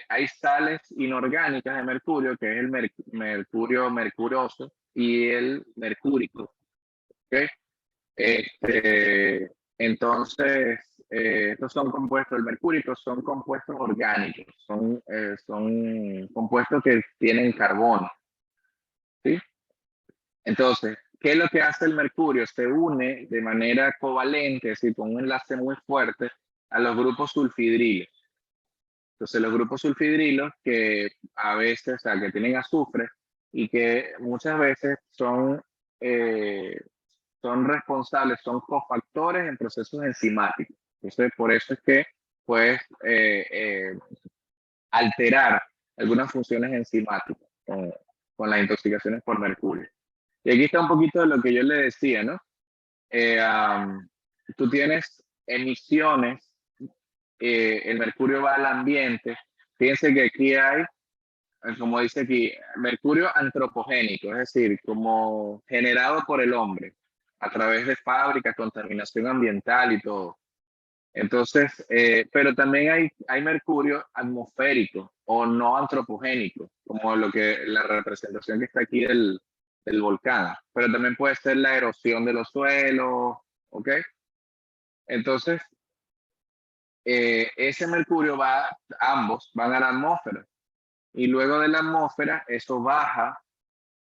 Hay sales inorgánicas de mercurio, que es el mercurio mercuroso y el mercúrico. ¿Okay? Entonces, estos son compuestos, el mercúrico son compuestos orgánicos, son compuestos que tienen carbono. ¿Sí? Entonces, ¿qué es lo que hace el mercurio? Se une de manera covalente, es decir, con un enlace muy fuerte a los grupos sulfidrilos. Entonces, los grupos sulfidrilos que a veces, o sea, que tienen azufre y que muchas veces son responsables, son cofactores en procesos enzimáticos. Entonces, por eso es que puedes alterar algunas funciones enzimáticas con las intoxicaciones por mercurio. Y aquí está un poquito de lo que yo le decía, ¿no? Tú tienes emisiones, el mercurio va al ambiente. Fíjense que aquí hay, como dice aquí, mercurio antropogénico, es decir, como generado por el hombre a través de fábricas, contaminación ambiental y todo. Entonces, pero también hay mercurio atmosférico o no antropogénico, como la representación que está aquí del volcán. Pero también puede ser la erosión de los suelos, ¿ok? Entonces, ese mercurio ambos van a la atmósfera. Y luego de la atmósfera, eso baja,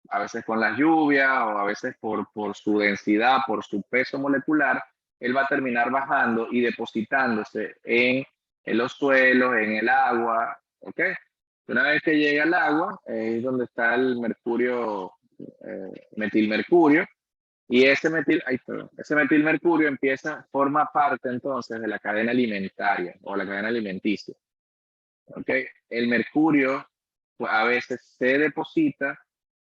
a veces con las lluvias o a veces por su densidad, por su peso molecular, él va a terminar bajando y depositándose en los suelos, en el agua, ¿ok? Una vez que llega al agua, es donde está el mercurio, metilmercurio, y ese metilmercurio forma parte entonces de la cadena alimentaria o la cadena alimenticia, ¿ok? El mercurio pues, a veces se deposita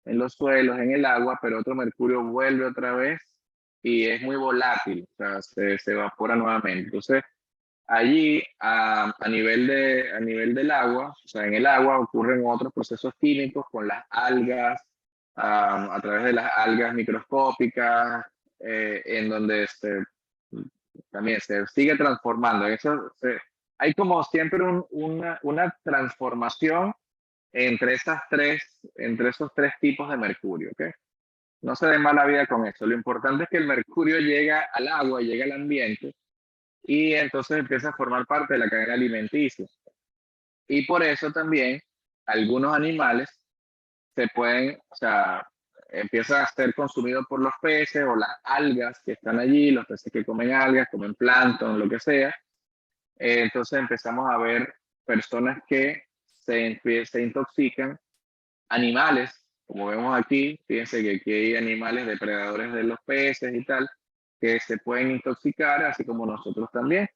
en los suelos, en el agua, pero otro mercurio vuelve otra vez y es muy volátil, o sea, se evapora nuevamente. Entonces, allí, a nivel del agua, o sea, en el agua ocurren otros procesos químicos con las algas, a través de las algas microscópicas, en donde también se sigue transformando. Hay como siempre una transformación entre esos tres tipos de mercurio, ¿ok? No se dé mala vida con eso. Lo importante es que el mercurio llega al agua, llega al ambiente y entonces empieza a formar parte de la cadena alimenticia. Y por eso también algunos animales se pueden, o sea, empieza a ser consumido por los peces o las algas que están allí, los peces que comen algas, comen plancton, lo que sea. Entonces empezamos a ver personas que se intoxican, animales, como vemos aquí, fíjense que aquí hay animales depredadores de los peces y tal, que se pueden intoxicar, así como nosotros también.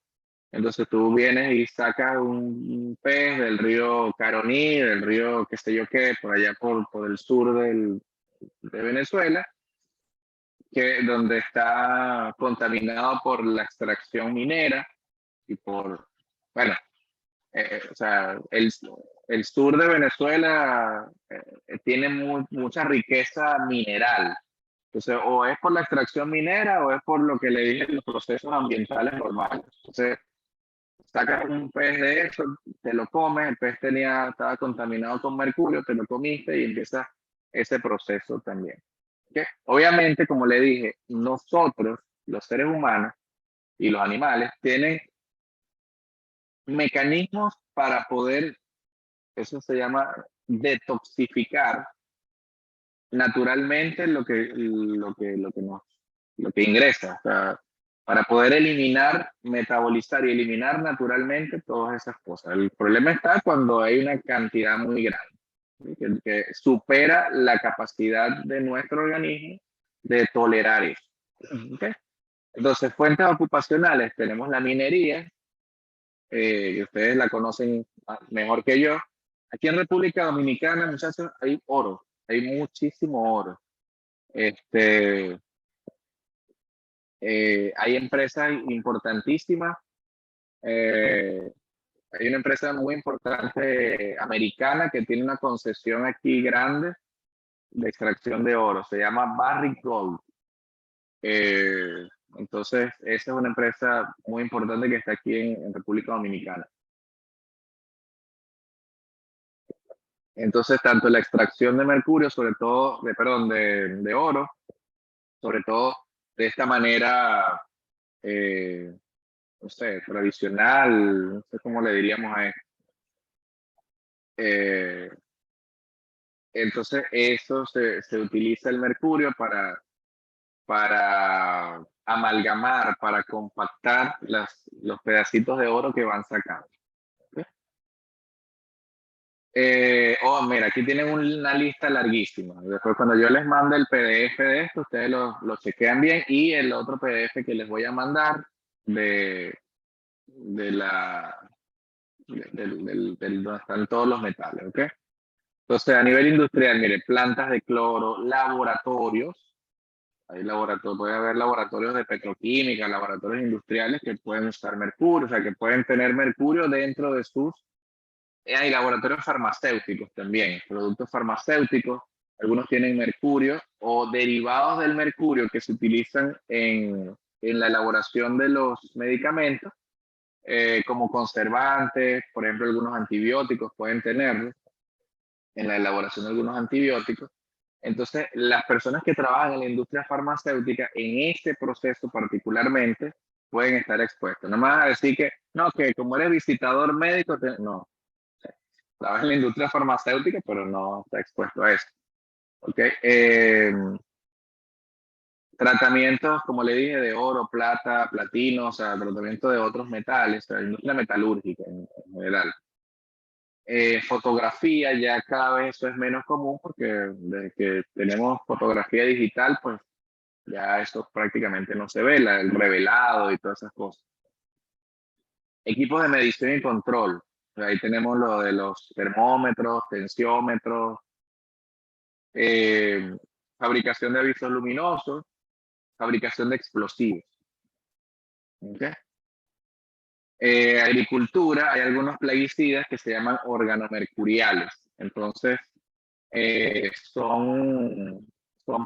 Entonces tú vienes y sacas un pez del río Caroní, del río qué sé yo qué, por allá por el sur de Venezuela, donde está contaminado por la extracción minera y por, bueno, o sea, el sur de Venezuela tiene mucha riqueza mineral. Entonces, o es por la extracción minera o es por lo que le dije, los procesos ambientales normales. Entonces, sacas un pez de eso, te lo comes, el pez estaba contaminado con mercurio, te lo comiste y empieza ese proceso también. ¿Okay? Obviamente, como le dije, nosotros, los seres humanos y los animales, tienen mecanismos para poder, eso se llama detoxificar naturalmente lo que ingresa. O sea, para poder eliminar, metabolizar y eliminar naturalmente todas esas cosas. El problema está cuando hay una cantidad muy grande, ¿sí? Que supera la capacidad de nuestro organismo de tolerar eso. ¿Okay? Entonces, fuentes ocupacionales, tenemos la minería, que ustedes la conocen mejor que yo. Aquí en República Dominicana, muchachos, hay oro, hay muchísimo oro. Este, hay empresas importantísimas. Hay una empresa muy importante americana que tiene una concesión aquí grande de extracción de oro. Se llama Barrick Gold. Entonces, esa es una empresa muy importante que está aquí en República Dominicana. Entonces, tanto la extracción de mercurio, sobre todo, de oro, sobre todo de esta manera, no sé, tradicional, no sé cómo le diríamos a esto. Entonces, eso se utiliza el mercurio para amalgamar, para compactar los pedacitos de oro que van sacando. Mira, aquí tienen una lista larguísima. Después, cuando yo les mande el PDF de esto, ustedes lo chequean bien. Y el otro PDF que les voy a mandar de la, donde están todos los metales, ¿ok? Entonces, a nivel industrial, mire, plantas de cloro, laboratorios. Hay laboratorios, puede haber laboratorios de petroquímica, laboratorios industriales que pueden usar mercurio, o sea, que pueden tener mercurio dentro de sus. Hay laboratorios farmacéuticos también, productos farmacéuticos, algunos tienen mercurio o derivados del mercurio que se utilizan en la elaboración de los medicamentos, como conservantes, por ejemplo, algunos antibióticos pueden tenerlos en la elaboración de algunos antibióticos. Entonces, las personas que trabajan en la industria farmacéutica, en este proceso particularmente, pueden estar expuestos. No me vas a decir que, no, que como eres visitador médico, no, trabaja en la industria farmacéutica, pero no está expuesto a eso. ¿Okay? Tratamientos, como le dije, de oro, plata, platino, o sea, tratamiento de otros metales, o sea, la industria metalúrgica en general. Fotografía, ya cada vez eso es menos común porque desde que tenemos fotografía digital, pues ya eso prácticamente no se ve, el revelado y todas esas cosas. Equipos de medición y control. Ahí tenemos lo de los termómetros, tensiómetros, eh, fabricación de avisos luminosos, fabricación de explosivos. ¿Okay? Agricultura, hay algunos plaguicidas que se llaman organomercuriales. Entonces, son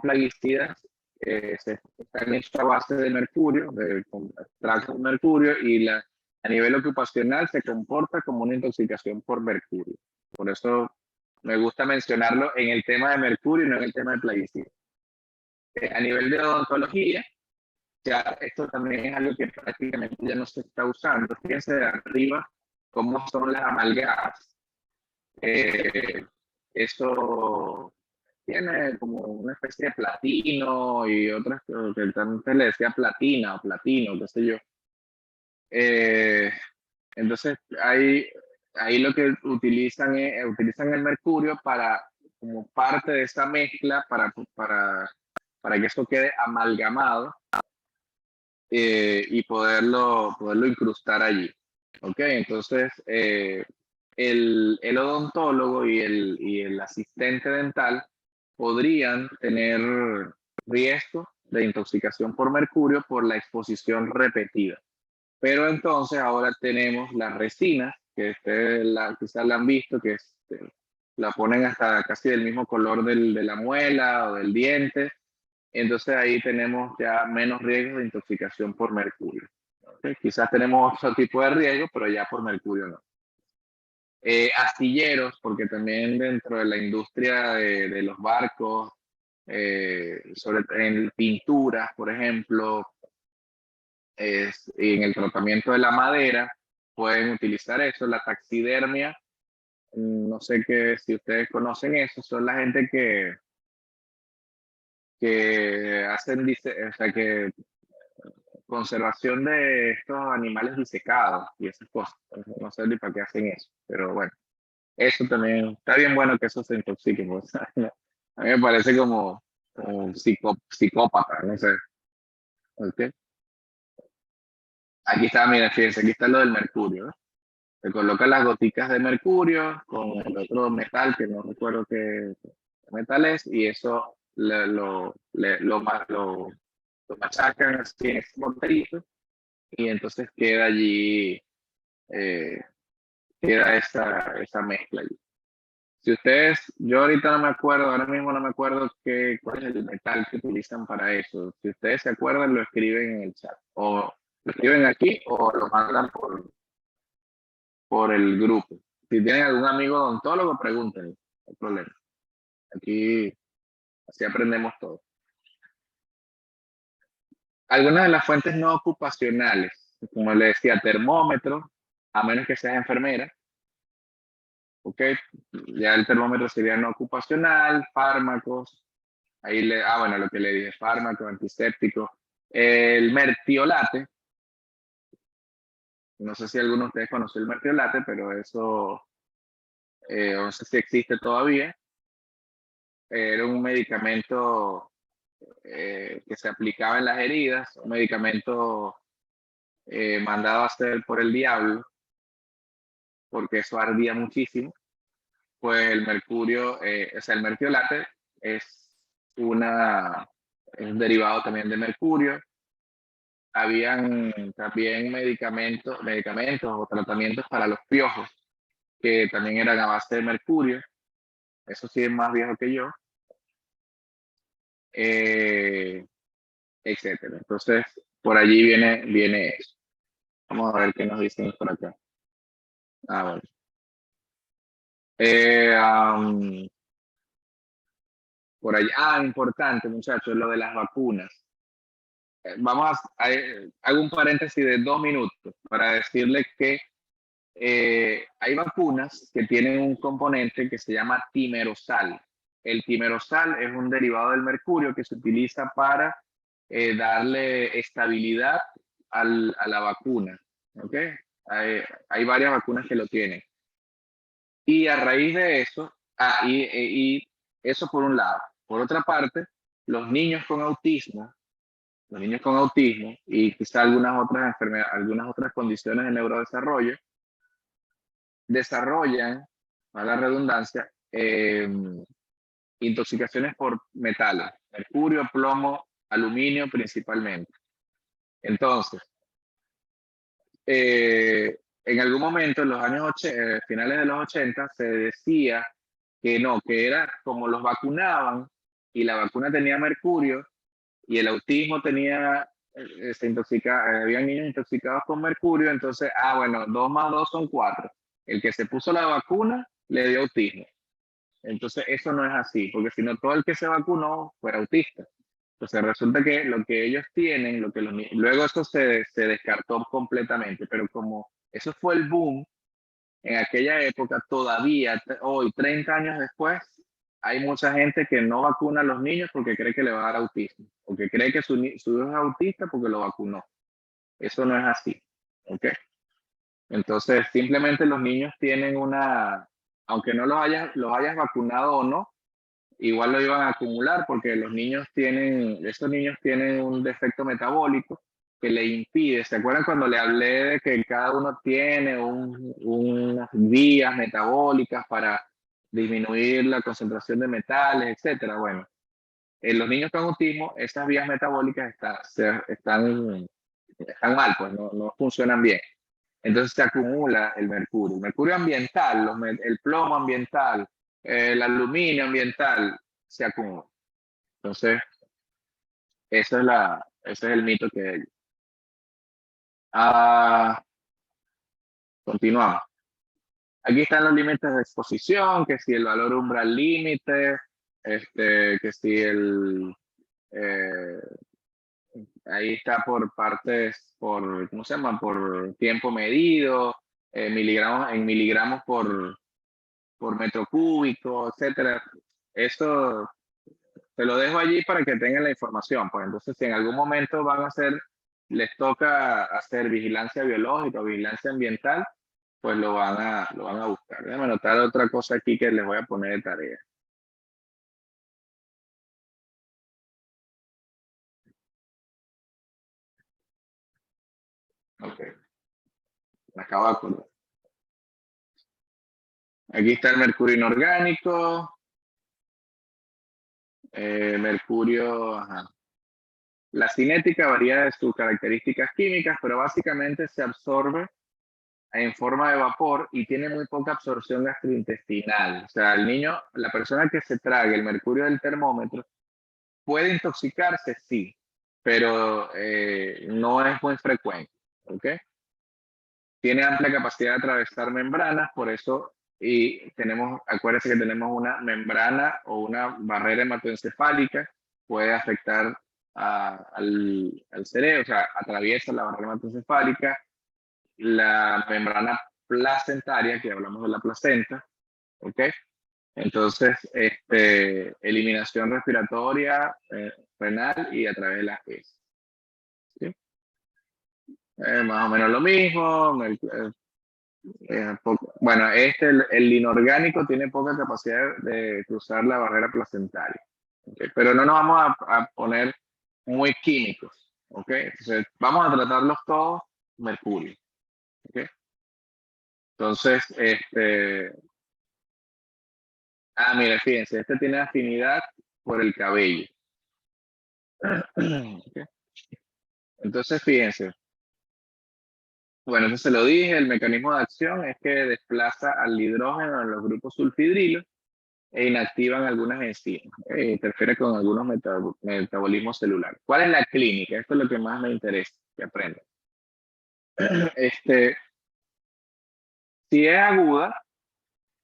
plaguicidas están hechos a base de mercurio, con extracto de mercurio, y a nivel ocupacional se comporta como una intoxicación por mercurio. Por eso me gusta mencionarlo en el tema de mercurio y no en el tema de plaguicida. A nivel de odontología, ya esto también es algo que prácticamente ya no se está usando. Fíjense de arriba cómo son las amalgamas. Eh, Eso tiene como una especie de platino y otras que también le decía platina o platino, qué sé yo. Eh, entonces, ahí lo que utilizan el mercurio para, como parte de esa mezcla, para que eso quede amalgamado y poderlo incrustar allí. ¿Ok? Entonces, el odontólogo y el asistente dental podrían tener riesgo de intoxicación por mercurio por la exposición repetida. Pero entonces ahora tenemos las resinas, que quizás la han visto, que la ponen hasta casi del mismo color de la muela o del diente. Entonces ahí tenemos ya menos riesgo de intoxicación por mercurio. ¿Okay? Quizás tenemos otro tipo de riesgo, pero ya por mercurio no. Astilleros, porque también dentro de la industria de los barcos, en pinturas, por ejemplo, y en el tratamiento de la madera, pueden utilizar eso. La taxidermia, no sé si ustedes conocen eso, son la gente que hacen, o sea, que conservación de estos animales disecados y esas cosas. No sé ni para qué hacen eso, pero bueno, eso también está bien bueno que eso se intoxique, pues. A mí me parece como un psicópata, no sé. ¿Ok? Aquí está, mira, fíjense, aquí está lo del mercurio, ¿no? Se colocan las goticas de mercurio con el otro metal, que no recuerdo qué metal es, y eso lo machacan así en este morterito, y entonces queda allí, eh, queda esa mezcla allí. Si ustedes, yo ahorita no me acuerdo, ahora mismo no me acuerdo cuál es el metal que utilizan para eso. Si ustedes se acuerdan, lo escriben en el chat, o lo escriben aquí, o lo mandan por el grupo. Si tienen algún amigo odontólogo, pregúntenle, no hay problema. Aquí así aprendemos todo. Algunas de las fuentes no ocupacionales, como le decía, termómetro, a menos que seas enfermera, ¿ok? Ya el termómetro sería no ocupacional, fármacos, bueno, lo que le dije, fármaco, antiséptico, el mertiolate, no sé si alguno de ustedes conoce el mertiolate, pero eso, no sé si existe todavía, era un medicamento que se aplicaba en las heridas, un medicamento mandado a hacer por el diablo, porque eso ardía muchísimo. Pues el mercurio, o sea, el mertiolate es, es un derivado también de mercurio. Habían también medicamentos o tratamientos para los piojos, que también eran a base de mercurio. Eso sí es más viejo que yo. Eh, Etcétera. Entonces, por allí viene eso. Vamos a ver qué nos dicen por acá. Bueno. Por allá, importante, muchachos, lo de las vacunas. Hago un paréntesis de 2 minutos para decirles que hay vacunas que tienen un componente que se llama timerosal. El timerosal es un derivado del mercurio que se utiliza para darle estabilidad a la vacuna. ¿Okay? Hay varias vacunas que lo tienen. Y a raíz de eso, y eso por un lado. Por otra parte, los niños con autismo y quizá algunas otras enfermedades, algunas otras condiciones de neurodesarrollo, desarrollan, a la redundancia, intoxicaciones por metales, mercurio, plomo, aluminio principalmente. Entonces, en algún momento, en los años finales de los 80, se decía que no, que era como los vacunaban y la vacuna tenía mercurio, y el autismo tenía, había niños intoxicados con mercurio, entonces, bueno, 2 más 2 son 4. El que se puso la vacuna le dio autismo. Entonces, eso no es así, porque si no, todo el que se vacunó fuera autista. Entonces, resulta que lo que ellos tienen, luego eso se descartó completamente, pero como eso fue el boom en aquella época, todavía hoy, 30 años después, hay mucha gente que no vacuna a los niños porque cree que le va a dar autismo, o que cree que su hijo es autista porque lo vacunó. Eso no es así, ¿ok? Entonces, simplemente los niños tienen aunque no los hayas vacunado o no, igual lo iban a acumular porque estos niños tienen un defecto metabólico que le impide. ¿Se acuerdan cuando le hablé de que cada uno tiene unas vías metabólicas para disminuir la concentración de metales, etcétera? Bueno, en los niños con autismo, esas vías metabólicas están mal, pues no funcionan bien. Entonces se acumula el mercurio ambiental, el plomo ambiental, el aluminio ambiental, se acumula. Entonces, ese es el mito que hay. Continuamos. Aquí están los límites de exposición, que si el valor umbral límite, que si eh, ahí está por partes, ¿cómo se llama? Por tiempo medido, en miligramos por metro cúbico, etcétera. Eso te lo dejo allí para que tengan la información. Pues entonces, si en algún momento les toca hacer vigilancia biológica o vigilancia ambiental, pues lo van a buscar. Déjame anotar otra cosa aquí que les voy a poner de tarea. Ok, me acabo de acordar. Aquí está el mercurio inorgánico, mercurio, ajá. La cinética varía de sus características químicas, pero básicamente se absorbe en forma de vapor y tiene muy poca absorción gastrointestinal. O sea, la persona que se trague el mercurio del termómetro puede intoxicarse, sí, pero no es muy frecuente. ¿Ok? Tiene amplia capacidad de atravesar membranas, por eso, acuérdense que tenemos una membrana o una barrera hematoencefálica, puede afectar al cerebro, o sea, atraviesa la barrera hematoencefálica, la membrana placentaria, que hablamos de la placenta, ¿ok? Entonces, eliminación respiratoria, renal y a través de las heces. ¿Sí? Más o menos lo mismo. Bueno, el inorgánico tiene poca capacidad de cruzar la barrera placentaria. ¿Ok? Pero no nos vamos a poner muy químicos. ¿Ok? Entonces, vamos a tratarlos todos mercurio. ¿Ok? Entonces, mira, fíjense, este tiene afinidad por el cabello. ¿Ok? Entonces, fíjense. Bueno, eso se lo dije, el mecanismo de acción es que desplaza al hidrógeno en los grupos sulfidrilos e inactivan algunas enzimas, interfiere con algunos metabolismos celulares. ¿Cuál es la clínica? Esto es lo que más me interesa que aprendan. Este, si es aguda,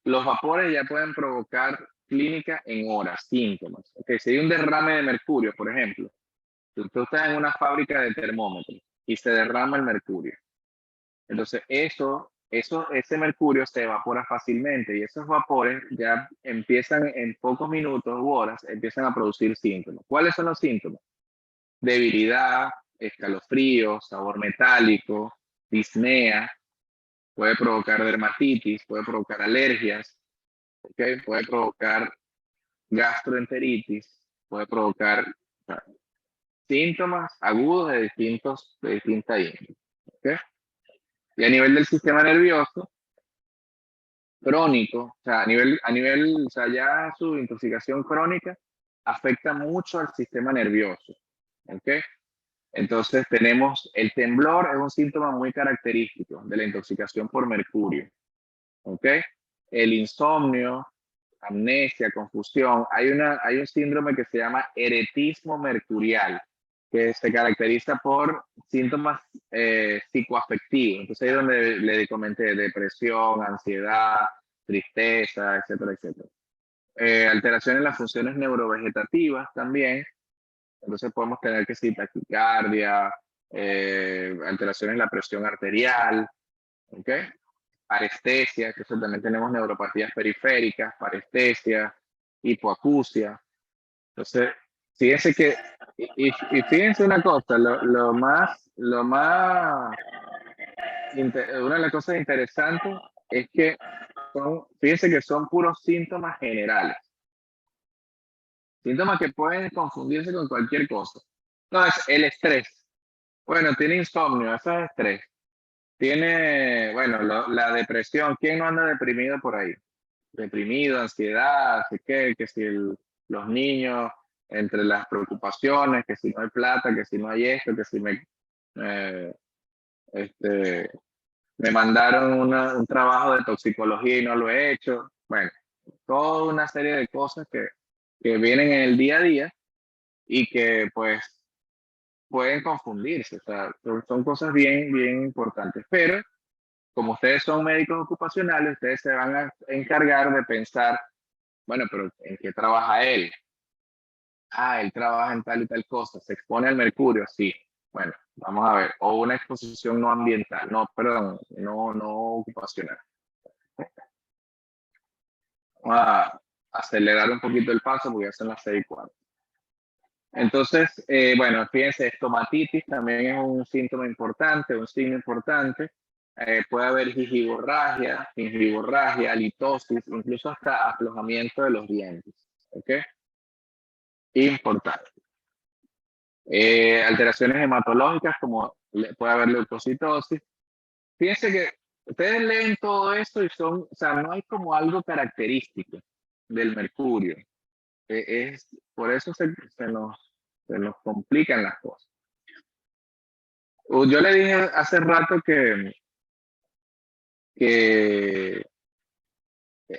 los vapores ya pueden provocar clínica en horas, síntomas. Okay, si hay un derrame de mercurio, por ejemplo, si usted está en una fábrica de termómetros y se derrama el mercurio, entonces ese mercurio se evapora fácilmente y esos vapores ya empiezan en pocos minutos u horas, empiezan a producir síntomas. ¿Cuáles son los síntomas? Debilidad, escalofrío, sabor metálico, disnea, puede provocar dermatitis, puede provocar alergias, ¿okay? Puede provocar gastroenteritis, puede provocar, o sea, síntomas agudos de distinta índole. ¿Okay? Y a nivel del sistema nervioso, crónico, o sea, o sea, ya su intoxicación crónica afecta mucho al sistema nervioso. ¿Ok? Entonces tenemos el temblor, es un síntoma muy característico de la intoxicación por mercurio. ¿Ok? El insomnio, amnesia, confusión. Hay un síndrome que se llama eretismo mercurial. que se caracteriza por síntomas psicoafectivos. Entonces ahí es donde le comenté depresión, ansiedad, tristeza, etcétera, etcétera. Alteraciones en las funciones neurovegetativas también. Entonces podemos tener que sí, taquicardia, alteraciones en la presión arterial, ¿ok? Parestesia, que eso también tenemos neuropatías periféricas, parestesia, hipoacusia. Entonces, fíjense que, y fíjense una cosa, una de las cosas interesantes es que fíjense que son puros síntomas generales, síntomas que pueden confundirse con cualquier cosa. No, es el estrés. Bueno, tiene insomnio, eso es estrés. Tiene, bueno, la depresión. ¿Quién no anda deprimido por ahí? Deprimido, ansiedad, así que si los niños, entre las preocupaciones, que si no hay plata, que si no hay esto, que si eh, este, me mandaron un trabajo de toxicología y no lo he hecho. Bueno, toda una serie de cosas que vienen en el día a día y que pues pueden confundirse. O sea, son cosas bien, bien importantes. Pero como ustedes son médicos ocupacionales, ustedes se van a encargar de pensar, bueno, pero ¿en qué trabaja él? Ah, él trabaja en tal y tal cosa, se expone al mercurio, sí. Bueno, vamos a ver, o una exposición no ambiental, no, perdón, no ocupacional. Vamos a acelerar un poquito el paso porque ya son las 6:04. Entonces, bueno, fíjense, estomatitis también es un síntoma importante, un signo importante. Puede haber gingivorragia, halitosis, incluso hasta aflojamiento de los dientes. ¿Ok? Importante. Alteraciones hematológicas como puede haber leucocitosis. Fíjense que ustedes leen todo esto y o sea, no hay como algo característico del mercurio. Por eso se nos complican las cosas. Yo le dije hace rato que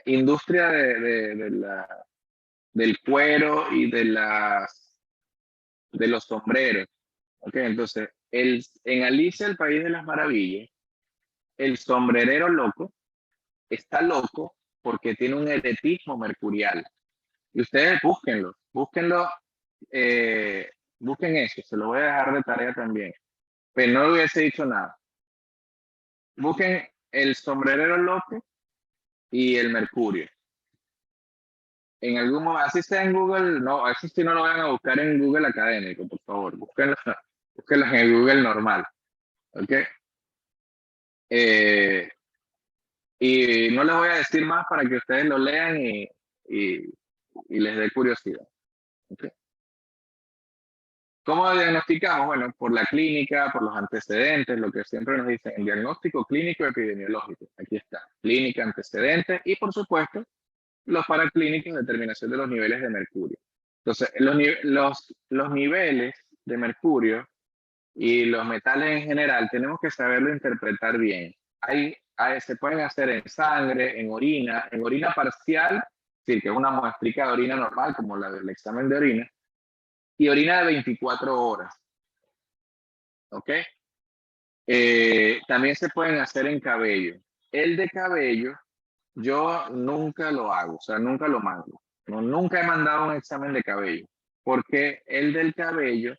industria del cuero y de los sombreros. ¿Okay? Entonces, en Alicia, el País de las Maravillas, el sombrerero loco está loco porque tiene un eretismo mercurial. Y ustedes búsquenlo, busquen eso, se lo voy a dejar de tarea también. Pero no le hubiese dicho nada. Busquen el sombrerero loco y el mercurio. En algún momento, así sea en Google, no, así sí no lo vayan a buscar en Google académico, por favor, búsquenlo en el Google normal, ¿ok? Y no les voy a decir más para que ustedes lo lean y les dé curiosidad, ¿ok? ¿Cómo diagnosticamos? Bueno, por la clínica, por los antecedentes, lo que siempre nos dicen, el diagnóstico clínico epidemiológico. Aquí está, clínica, antecedentes y por supuesto los paraclínicos, determinación de los niveles de mercurio. Entonces, los niveles de mercurio y los metales en general tenemos que saberlo interpretar bien. Se pueden hacer en sangre, en orina parcial, es decir, que es una muestrica de orina normal, como la del examen de orina, y orina de 24 horas. ¿Ok? También se pueden hacer en cabello. El de cabello, yo nunca lo hago, o sea, nunca lo mando. No, nunca he mandado un examen de cabello, porque el del cabello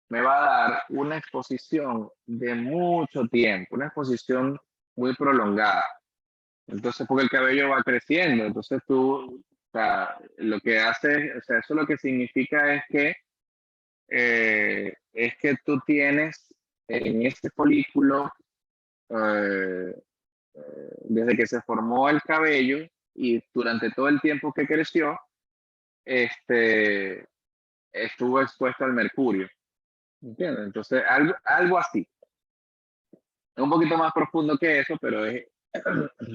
me va a dar una exposición de mucho tiempo, una exposición muy prolongada. Entonces, porque el cabello va creciendo, entonces o sea, lo que hace, o sea, eso lo que significa es que tú tienes en este folículo, eh, desde que se formó el cabello y durante todo el tiempo que creció, este, estuvo expuesto al mercurio. ¿Entiendes? Entonces, algo así. Es un poquito más profundo que eso, pero es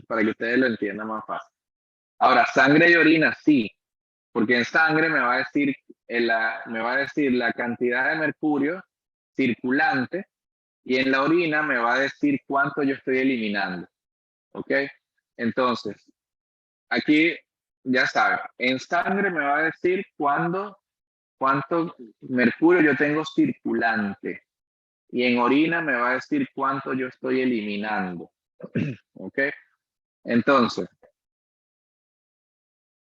para que ustedes lo entiendan más fácil. Ahora, sangre y orina, sí, porque en sangre me va a decir la cantidad de mercurio circulante y en la orina me va a decir cuánto yo estoy eliminando. ¿Ok? Entonces, aquí ya saben, en sangre me va a decir cuánto mercurio yo tengo circulante. Y en orina me va a decir cuánto yo estoy eliminando. ¿Ok? Entonces,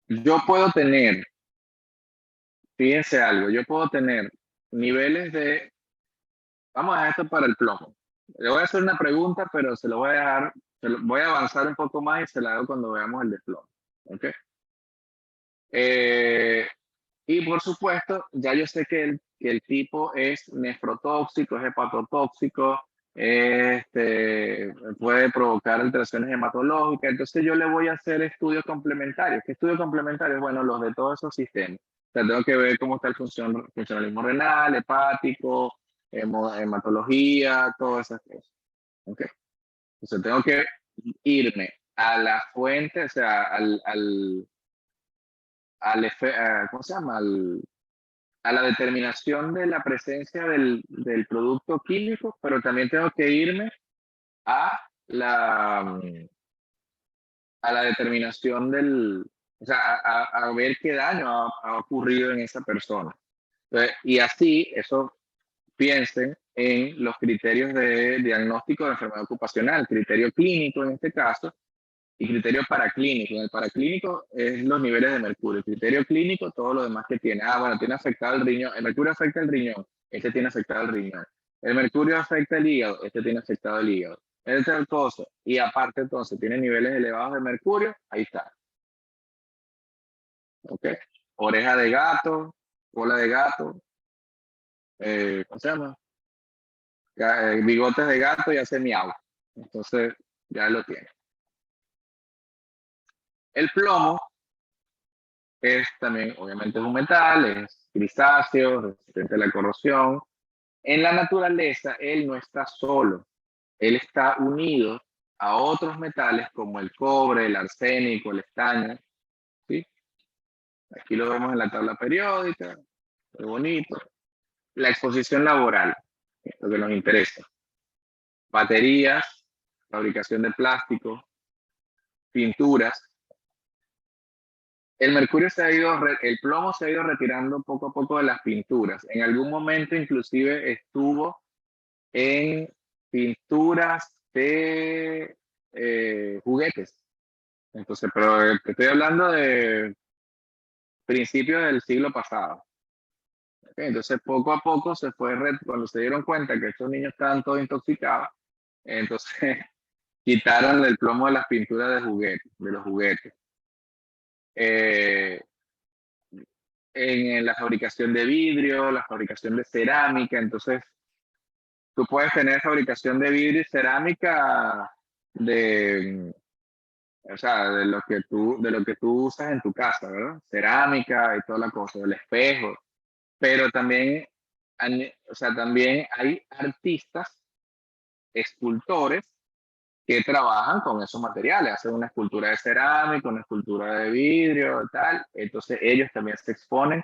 yo puedo tener, fíjense algo, yo puedo tener niveles de, vamos a esto para el plomo. Le voy a hacer una pregunta, pero se lo voy a dejar, voy a avanzar un poco más y se la hago cuando veamos el de plomo. ¿Ok? Y por supuesto, ya yo sé que el tipo es nefrotóxico, es hepatotóxico, puede provocar alteraciones hematológicas. Entonces yo le voy a hacer estudios complementarios. ¿Qué estudios complementarios? Bueno, los de todos esos sistemas. O sea, tengo que ver cómo está el funcionalismo renal, hepático, hematología, todas esas cosas. ¿Okay? Entonces tengo que irme a la fuente, o sea, ¿cómo se llama? A la determinación de la presencia del producto químico, pero también tengo que irme a la, a la determinación o sea, a ver qué daño ha ocurrido en esa persona. Entonces, y así, eso piensen en los criterios de diagnóstico de enfermedad ocupacional, criterio clínico en este caso, y criterio paraclínico. En el paraclínico es los niveles de mercurio. El criterio clínico, todo lo demás que tiene. Ah, bueno, tiene afectado el riñón. El mercurio afecta el riñón. Este tiene afectado el riñón. El mercurio afecta el hígado. Este tiene afectado el hígado. Es tal cosa. Y aparte, entonces, tiene niveles elevados de mercurio. Ahí está. ¿Ok? Oreja de gato, cola de gato, ¿cómo se llama? Bigotes de gato y hace miau. Entonces, ya lo tiene. El plomo es también, obviamente, es un metal, es grisáceo, resistente a la corrosión. En la naturaleza, él no está solo, él está unido a otros metales como el cobre, el arsénico, el estaño. ¿Sí? Aquí lo vemos en la tabla periódica, muy bonito. La exposición laboral, lo que nos interesa. Baterías, fabricación de plástico, pinturas. El mercurio el plomo se ha ido retirando poco a poco de las pinturas. En algún momento inclusive estuvo en pinturas de juguetes. Entonces, pero te estoy hablando de principios del siglo pasado. ¿Okay? Entonces, poco a poco se fue, cuando se dieron cuenta que estos niños estaban todos intoxicados, entonces quitaron el plomo de las pinturas de juguetes, de los juguetes. Eh, en la fabricación de vidrio, la fabricación de cerámica. Entonces, tú puedes tener fabricación de vidrio y cerámica de, o sea, de lo que tú usas en tu casa, ¿verdad? Cerámica y toda la cosa, el espejo. Pero también, o sea, también hay artistas, escultores, que trabajan con esos materiales, hacen una escultura de cerámica, una escultura de vidrio, tal. Entonces, ellos también se exponen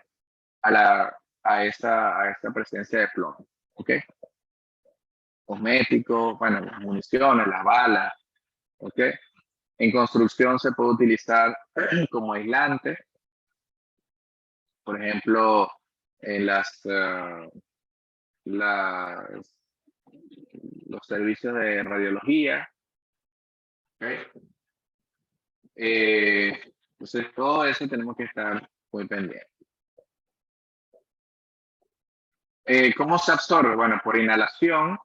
a esta presencia de plomo. ¿Ok? Cosméticos, bueno, las municiones, las balas. ¿Ok? En construcción se puede utilizar como aislante, por ejemplo, en las, los servicios de radiología. ¿Ok? Entonces, todo eso tenemos que estar muy pendientes. ¿Cómo se absorbe? Bueno, por inhalación,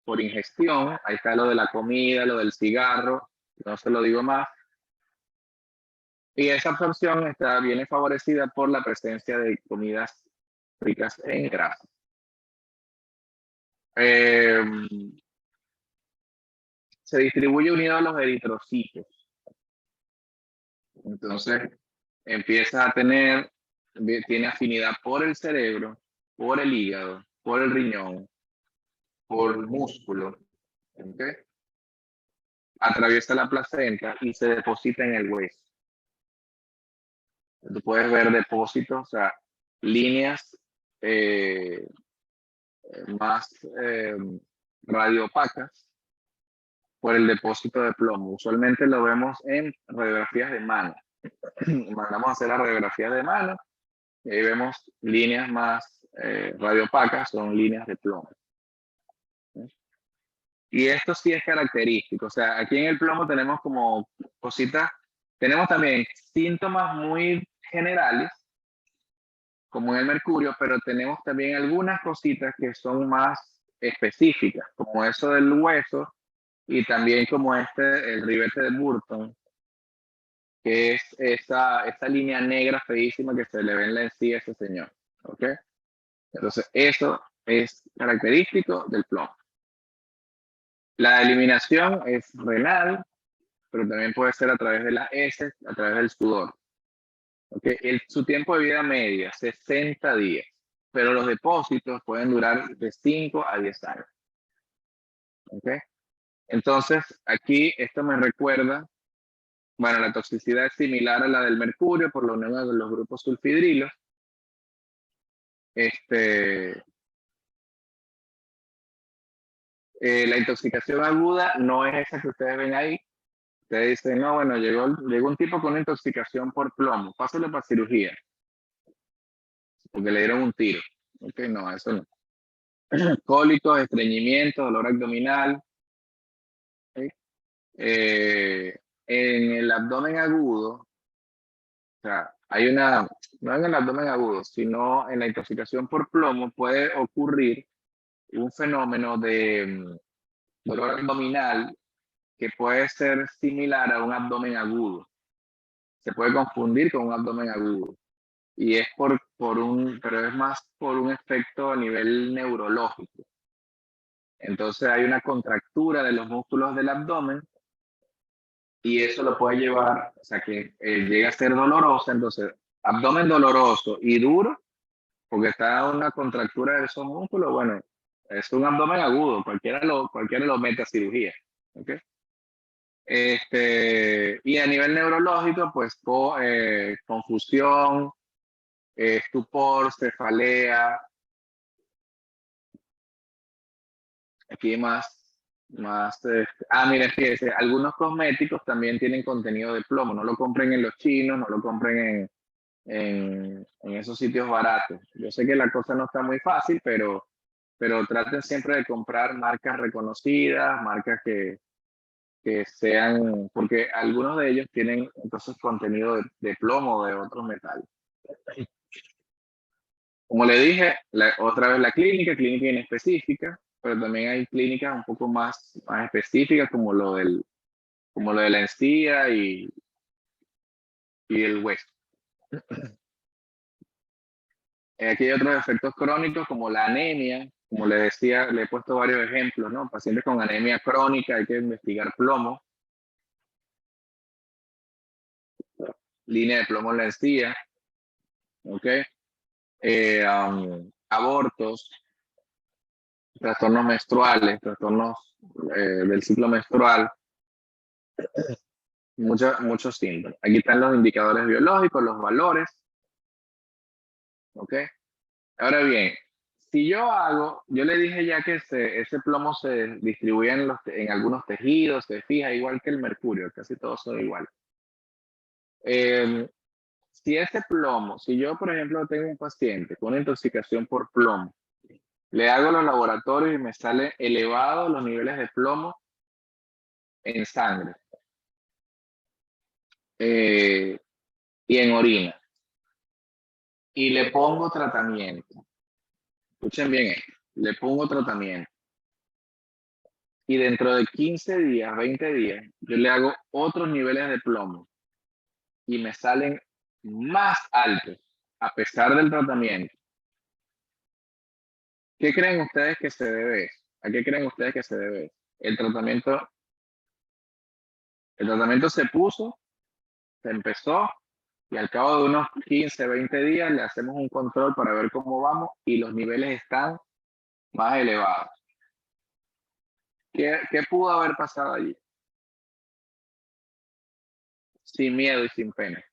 por ingestión, ahí está lo de la comida, lo del cigarro, no se lo digo más. Y esa absorción viene favorecida por la presencia de comidas ricas en grasa. Eh, Se distribuye unido a los eritrocitos. Entonces, empieza a tiene afinidad por el cerebro, por el hígado, por el riñón, por el músculo. ¿Okay? Atraviesa la placenta y se deposita en el hueso. Tú puedes ver depósitos, o sea, líneas eh, más radiopacas por el depósito de plomo. Usualmente lo vemos en radiografías de mano. Mandamos a hacer la radiografía de mano Y ahí vemos líneas más radiopacas, son líneas de plomo. Y esto sí es característico. O sea, aquí en el plomo tenemos como cositas, tenemos también síntomas muy generales, como en el mercurio, pero tenemos también algunas cositas que son más específicas, como eso del hueso y también como el ribete de Burton, que es esa línea negra feísima que se le ve en la encía a ese señor. ¿Ok? Entonces, eso es característico del plomo. La eliminación es renal, pero también puede ser a través de las heces, a través del sudor. ¿Okay? Su tiempo de vida media, 60 días, pero los depósitos pueden durar de 5 a 10 años. ¿Okay? Entonces, aquí esto me recuerda, bueno, la toxicidad es similar a la del mercurio por la unión de los grupos sulfidrilos. La intoxicación aguda no es esa que ustedes ven ahí. Ustedes dicen, no, bueno, llegó un tipo con una intoxicación por plomo, pásalo para cirugía, porque le dieron un tiro. Ok, no, eso no. Cólicos, estreñimiento, dolor abdominal. ¿Sí? En el abdomen agudo, o sea, no en el abdomen agudo, sino en la intoxicación por plomo puede ocurrir un fenómeno de dolor abdominal que puede ser similar a un abdomen agudo. Se puede confundir con un abdomen agudo. Y es pero es más por un efecto a nivel neurológico. Entonces hay una contractura de los músculos del abdomen y eso lo puede llevar, o sea, que llega a ser dolorosa. Entonces, abdomen doloroso y duro, porque está una contractura de esos músculos, bueno, es un abdomen agudo, cualquiera lo mete a cirugía. ¿Okay? Y a nivel neurológico, pues confusión, estupor, cefalea. Aquí mira, fíjese, algunos cosméticos también tienen contenido de plomo. No lo compren en los chinos, no lo compren en esos sitios baratos. Yo sé que la cosa no está muy fácil, pero traten siempre de comprar marcas reconocidas, marcas que sean, porque algunos de ellos tienen entonces contenido de plomo o de otros metales. Como le dije, otra vez la clínica inespecífica, pero también hay clínicas un poco más específicas como lo de la encía y el hueso. Aquí hay otros efectos crónicos como la anemia, como le decía, le he puesto varios ejemplos, ¿no? Pacientes con anemia crónica hay que investigar plomo, línea de plomo en la encía, ¿ok? Abortos, trastornos menstruales, trastornos del ciclo menstrual, muchos síntomas. Aquí están los indicadores biológicos, los valores, ¿ok? Ahora bien, si yo le dije ya que ese plomo se distribuye en algunos tejidos, se fija igual que el mercurio, casi todos son iguales. Si yo, por ejemplo, tengo un paciente con una intoxicación por plomo, le hago los laboratorios y me sale elevado los niveles de plomo en sangre eh, y en orina, y le pongo tratamiento. Escuchen bien esto, le pongo tratamiento. Y dentro de 15 días, 20 días, yo le hago otros niveles de plomo y me salen más altos a pesar del tratamiento. ¿Qué creen ustedes que se debe? ¿A qué creen ustedes que se debe? El tratamiento, el tratamiento se puso, se empezó y al cabo de unos 15, 20 días le hacemos un control para ver cómo vamos y los niveles están más elevados. ¿Qué pudo haber pasado allí? Sin miedo y sin pena.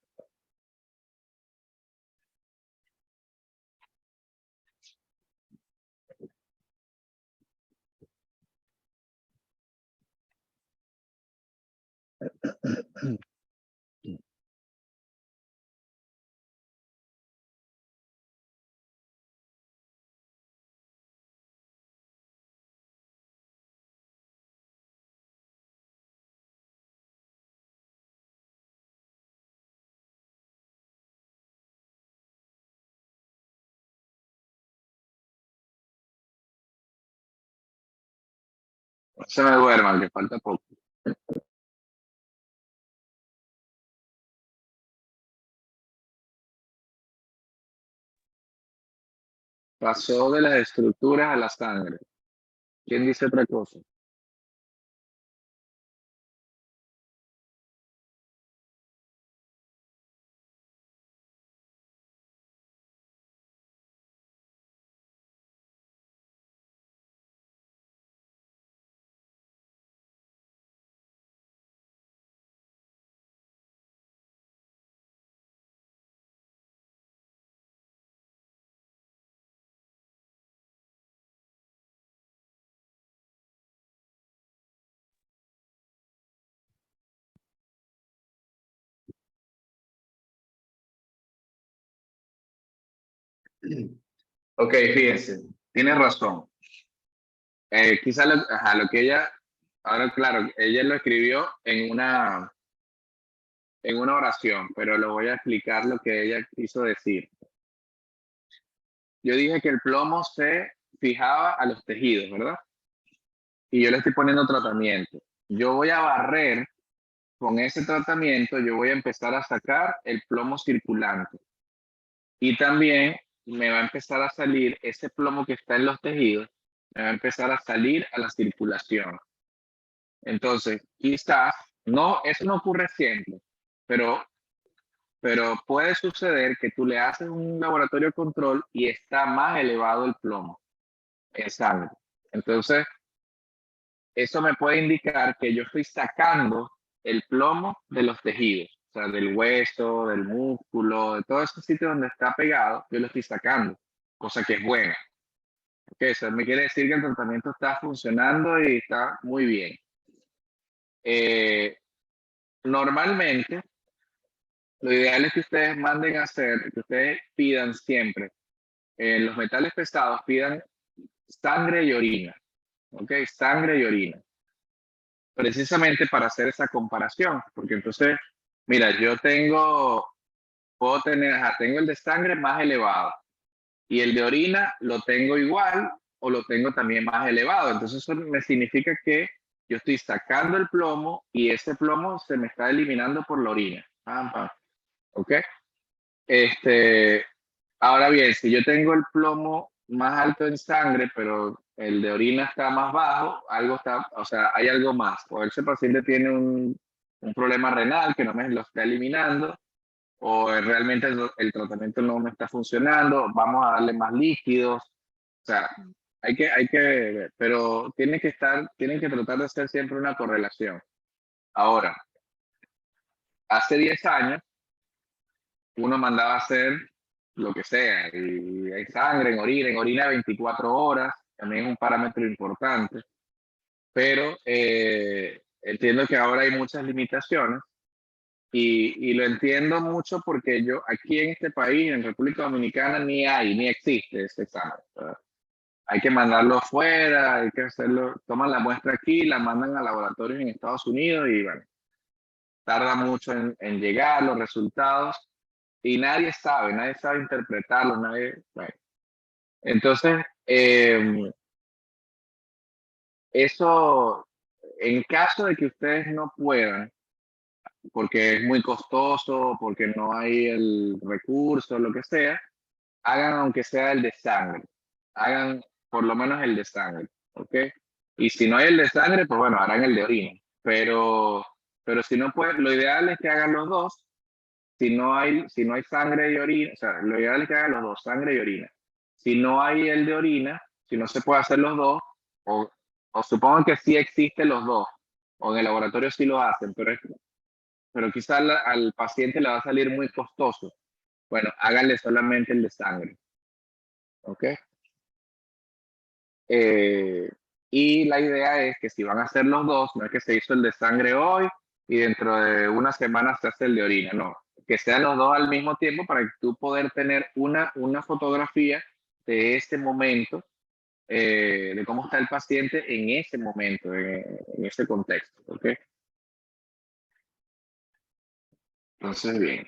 Se me duerman, que falta poco. Pasó de las estructuras a la sangre. ¿Quién dice otra cosa? Ok, fíjense, tiene razón. Quizá lo que ella, ahora claro, ella lo escribió en una oración, pero lo voy a explicar lo que ella quiso decir. Yo dije que el plomo se fijaba a los tejidos, ¿verdad? Y yo le estoy poniendo tratamiento. Yo voy a barrer con ese tratamiento, yo voy a empezar a sacar el plomo circulante. Y también me va a empezar a salir ese plomo que está en los tejidos, me va a empezar a salir a la circulación. Entonces, quizás, no, eso no ocurre siempre, pero, pero puede suceder que tú le haces un laboratorio control y está más elevado el plomo en sangre. Entonces, eso me puede indicar que yo estoy sacando el plomo de los tejidos, o sea, del hueso, del músculo, de todo ese sitio donde está pegado, yo lo estoy sacando, cosa que es buena. Okay, eso me quiere decir que el tratamiento está funcionando y está muy bien. Eh, Normalmente, lo ideal es que ustedes manden a hacer, que ustedes pidan siempre, los metales pesados pidan sangre y orina, ¿ok? Sangre y orina, precisamente para hacer esa comparación, porque entonces, mira, puedo tener, ajá, tengo el de sangre más elevado y el de orina lo tengo igual o lo tengo también más elevado, entonces eso me significa que yo estoy sacando el plomo y ese plomo se me está eliminando por la orina, pam, pam, ¿ok? Este, Ahora bien, si yo tengo el plomo más alto en sangre, pero el de orina está más bajo, algo está, o sea, hay algo más. O ese paciente tiene un problema renal que no me lo está eliminando, o realmente el tratamiento no me está funcionando, vamos a darle más líquidos. O sea, hay que ver, pero tienen que tratar de hacer siempre una correlación. Ahora, hace 10 años, uno mandaba a hacer lo que sea, y hay sangre en orina 24 horas, también es un parámetro importante, pero entiendo que ahora hay muchas limitaciones y lo entiendo mucho porque yo aquí en este país, en República Dominicana, ni existe ese examen, ¿verdad? Hay que mandarlo fuera, hay que hacerlo, toman la muestra aquí, la mandan a laboratorios en Estados Unidos y bueno, tarda mucho en llegar los resultados y nadie sabe interpretarlo, bueno. Entonces, eso, en caso de que ustedes no puedan, porque es muy costoso, porque no hay el recurso, lo que sea, hagan aunque sea el de sangre, hagan por lo menos el de sangre, ¿ok? Y si no hay el de sangre, pues bueno, harán el de orina, pero si no pueden, lo ideal es que hagan los dos. Si no hay sangre y orina, o sea, lo ideal es que hagan los dos, sangre y orina. Si no hay el de orina, si no se puede hacer los dos, o, o supongo que sí existen los dos, o en el laboratorio sí lo hacen, pero quizás al paciente le va a salir muy costoso. Bueno, háganle solamente el de sangre, ¿ok? Eh, y la idea es que si van a hacer los dos, no es que se hizo el de sangre hoy y dentro de una semana se hace el de orina, no, que sean los dos al mismo tiempo para que tú poder tener una fotografía de ese momento, de cómo está el paciente en ese momento, en ese contexto, ¿ok? Entonces, bien.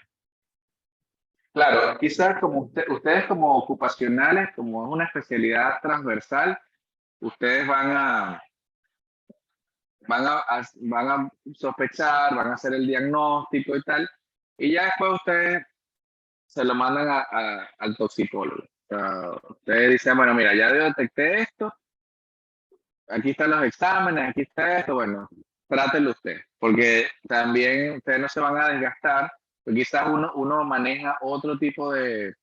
Claro, quizás como ustedes como ocupacionales, como es una especialidad transversal, ustedes van van a sospechar, van a hacer el diagnóstico y tal, y ya después ustedes se lo mandan al toxicólogo. O sea, ustedes dicen, bueno, mira, ya yo detecté esto, aquí están los exámenes, aquí está esto, bueno, trátelo usted, porque también ustedes no se van a desgastar, porque quizás uno maneja otro tipo de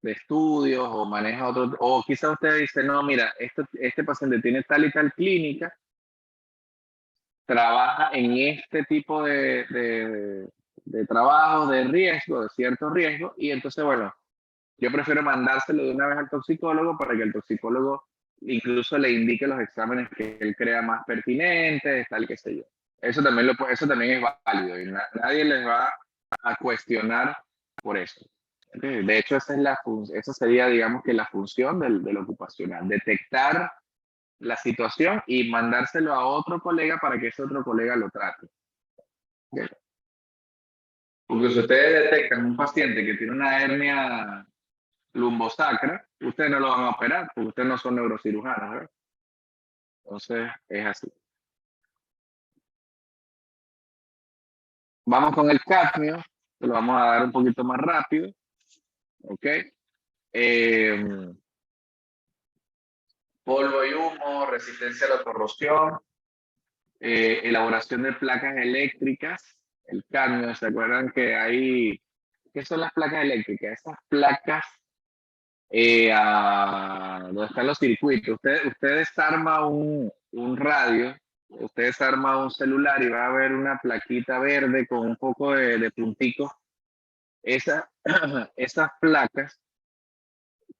estudios o maneja otro, o quizás usted dice, no, mira, este paciente tiene tal y tal clínica, trabaja en este tipo de trabajo, de riesgo, de cierto riesgo, y entonces, bueno, yo prefiero mandárselo de una vez al toxicólogo para que el toxicólogo incluso le indique los exámenes que él crea más pertinentes, tal, qué sé yo. Eso también es válido y nadie les va a cuestionar por eso. De hecho, esa sería, digamos, que la función del ocupacional, detectar la situación y mandárselo a otro colega para que ese otro colega lo trate. ¿Ok? Porque si ustedes detectan un paciente que tiene una hernia lumbosacra, ustedes no lo van a operar porque ustedes no son neurocirujanos, ¿verdad? Entonces, es así. Vamos con el cadmio, que lo vamos a dar un poquito más rápido, ¿ok? Eh, polvo y humo, resistencia a la corrosión, elaboración de placas eléctricas, el cadmio, ¿se acuerdan que hay, qué son las placas eléctricas? Esas placas donde están los circuitos. Usted desarma un radio, usted desarma un celular y va a ver una plaquita verde con un poco de punticos. Esas placas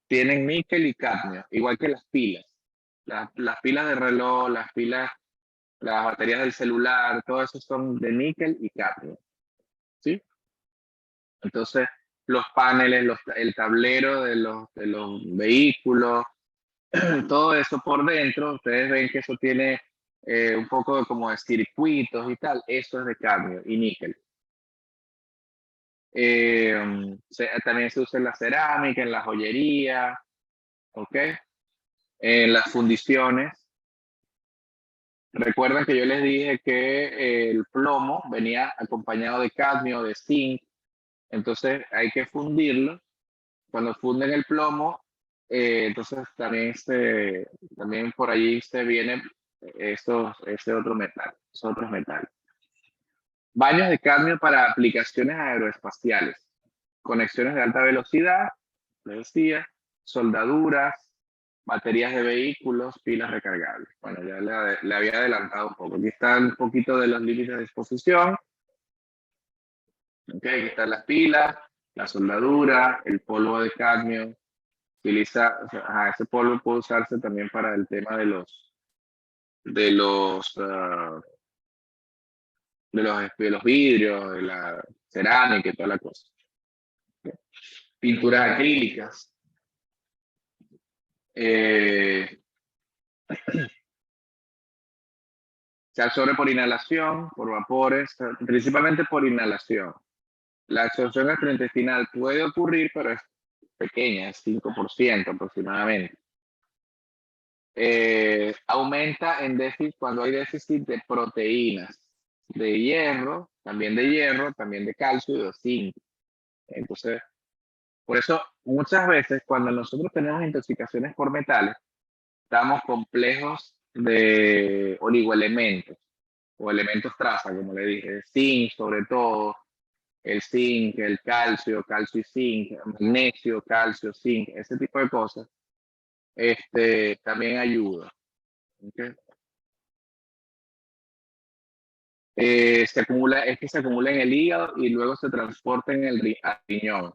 tienen níquel y cadmio, igual que las pilas. Las pilas de reloj, las baterías del celular, todo eso son de níquel y cadmio, ¿sí? Entonces, los paneles, el tablero de los vehículos, todo eso por dentro, ustedes ven que eso tiene un poco como de circuitos y tal, eso es de cadmio y níquel. También se usa en la cerámica, en la joyería, ¿ok? En las fundiciones. Recuerden que yo les dije que el plomo venía acompañado de cadmio, de zinc, entonces hay que fundirlo. Cuando funden el plomo, entonces también por allí se viene ese otro metal, esos otros metales. Baños de cadmio para aplicaciones aeroespaciales, conexiones de alta velocidad, les decía, soldaduras, baterías de vehículos, pilas recargables. Bueno, ya le había adelantado un poco. Aquí están un poquito de los límites de exposición. Okay, aquí están las pilas, la soldadura, el polvo de cadmio. Ese polvo puede usarse también para el tema de los, ah, de los vidrios, de la cerámica y toda la cosa. Pinturas acrílicas. Eh, Se absorbe por inhalación, por vapores, principalmente por inhalación. La absorción gastrointestinal puede ocurrir, pero es pequeña, es 5% aproximadamente. Aumenta en déficit cuando hay déficit de proteínas, de hierro, también de calcio y de zinc. Entonces, por eso muchas veces cuando nosotros tenemos intoxicaciones por metales, estamos complejos de oligoelementos o elementos traza, como le dije, zinc sobre todo, el zinc, el calcio y zinc, magnesio, calcio, zinc, ese tipo de cosas, también ayuda. ¿Okay? Se acumula en el hígado y luego se transporta en al riñón.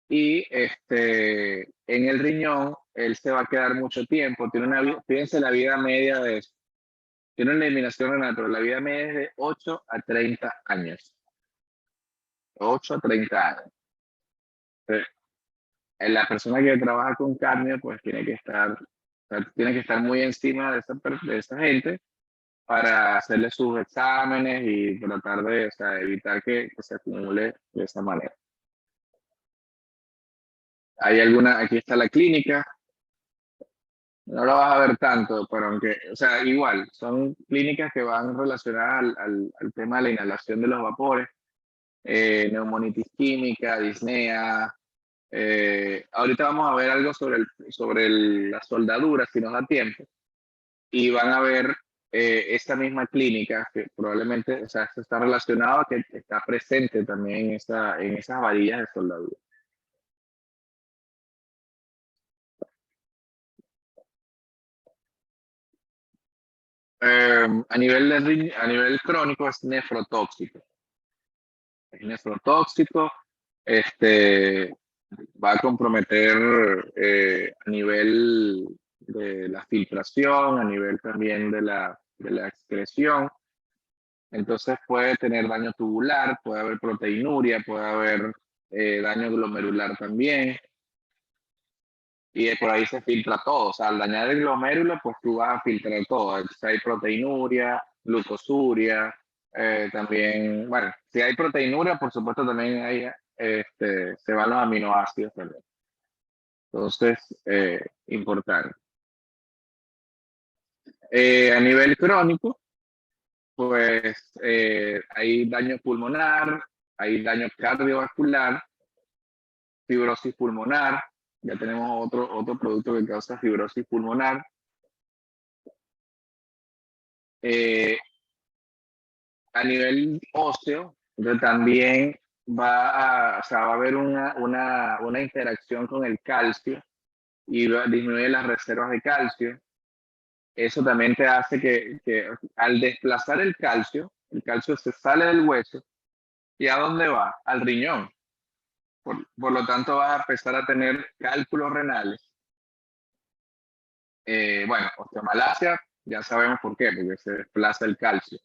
Y en el riñón, él se va a quedar mucho tiempo. Fíjense la vida media de eso. Tiene una eliminación renal, pero la vida media es de 8 a 30 años. 8 a 30 años. La persona que trabaja con carne, pues tiene que estar muy encima de esa gente para hacerle sus exámenes y tratar de, o sea, evitar que se acumule de esa manera. Aquí está la clínica. no lo vas a ver tanto, pero aunque, o sea, igual, son clínicas que van relacionadas al tema de la inhalación de los vapores, neumonitis química, disnea. Ahorita vamos a ver algo la soldadura, si nos da tiempo, y van a ver esta misma clínica que probablemente, o sea, esto está relacionado a que está presente también en esas varillas de soldadura. A nivel crónico es nefrotóxico. Es nefrotóxico, este, va a comprometer a nivel de la filtración, a nivel también de la excreción. Entonces puede tener daño tubular, puede haber proteinuria, puede haber daño glomerular también. Y por ahí se filtra todo. O sea, al dañar el glomérulo, pues tú vas a filtrar todo. Entonces hay proteinuria, glucosuria, también, bueno, si hay proteinuria, por supuesto también hay, se van los aminoácidos también. Entonces, importante. A nivel crónico, pues hay daño pulmonar, hay daño cardiovascular, fibrosis pulmonar, ya tenemos otro producto que causa fibrosis pulmonar. Eh, a nivel óseo, entonces también o sea, va a haber una interacción con el calcio y disminuye las reservas de calcio. Eso también te hace que al desplazar el calcio se sale del hueso y ¿a dónde va? Al riñón. Por lo tanto, vas a empezar a tener cálculos renales. Bueno, osteomalacia, ya sabemos por qué, porque se desplaza el calcio.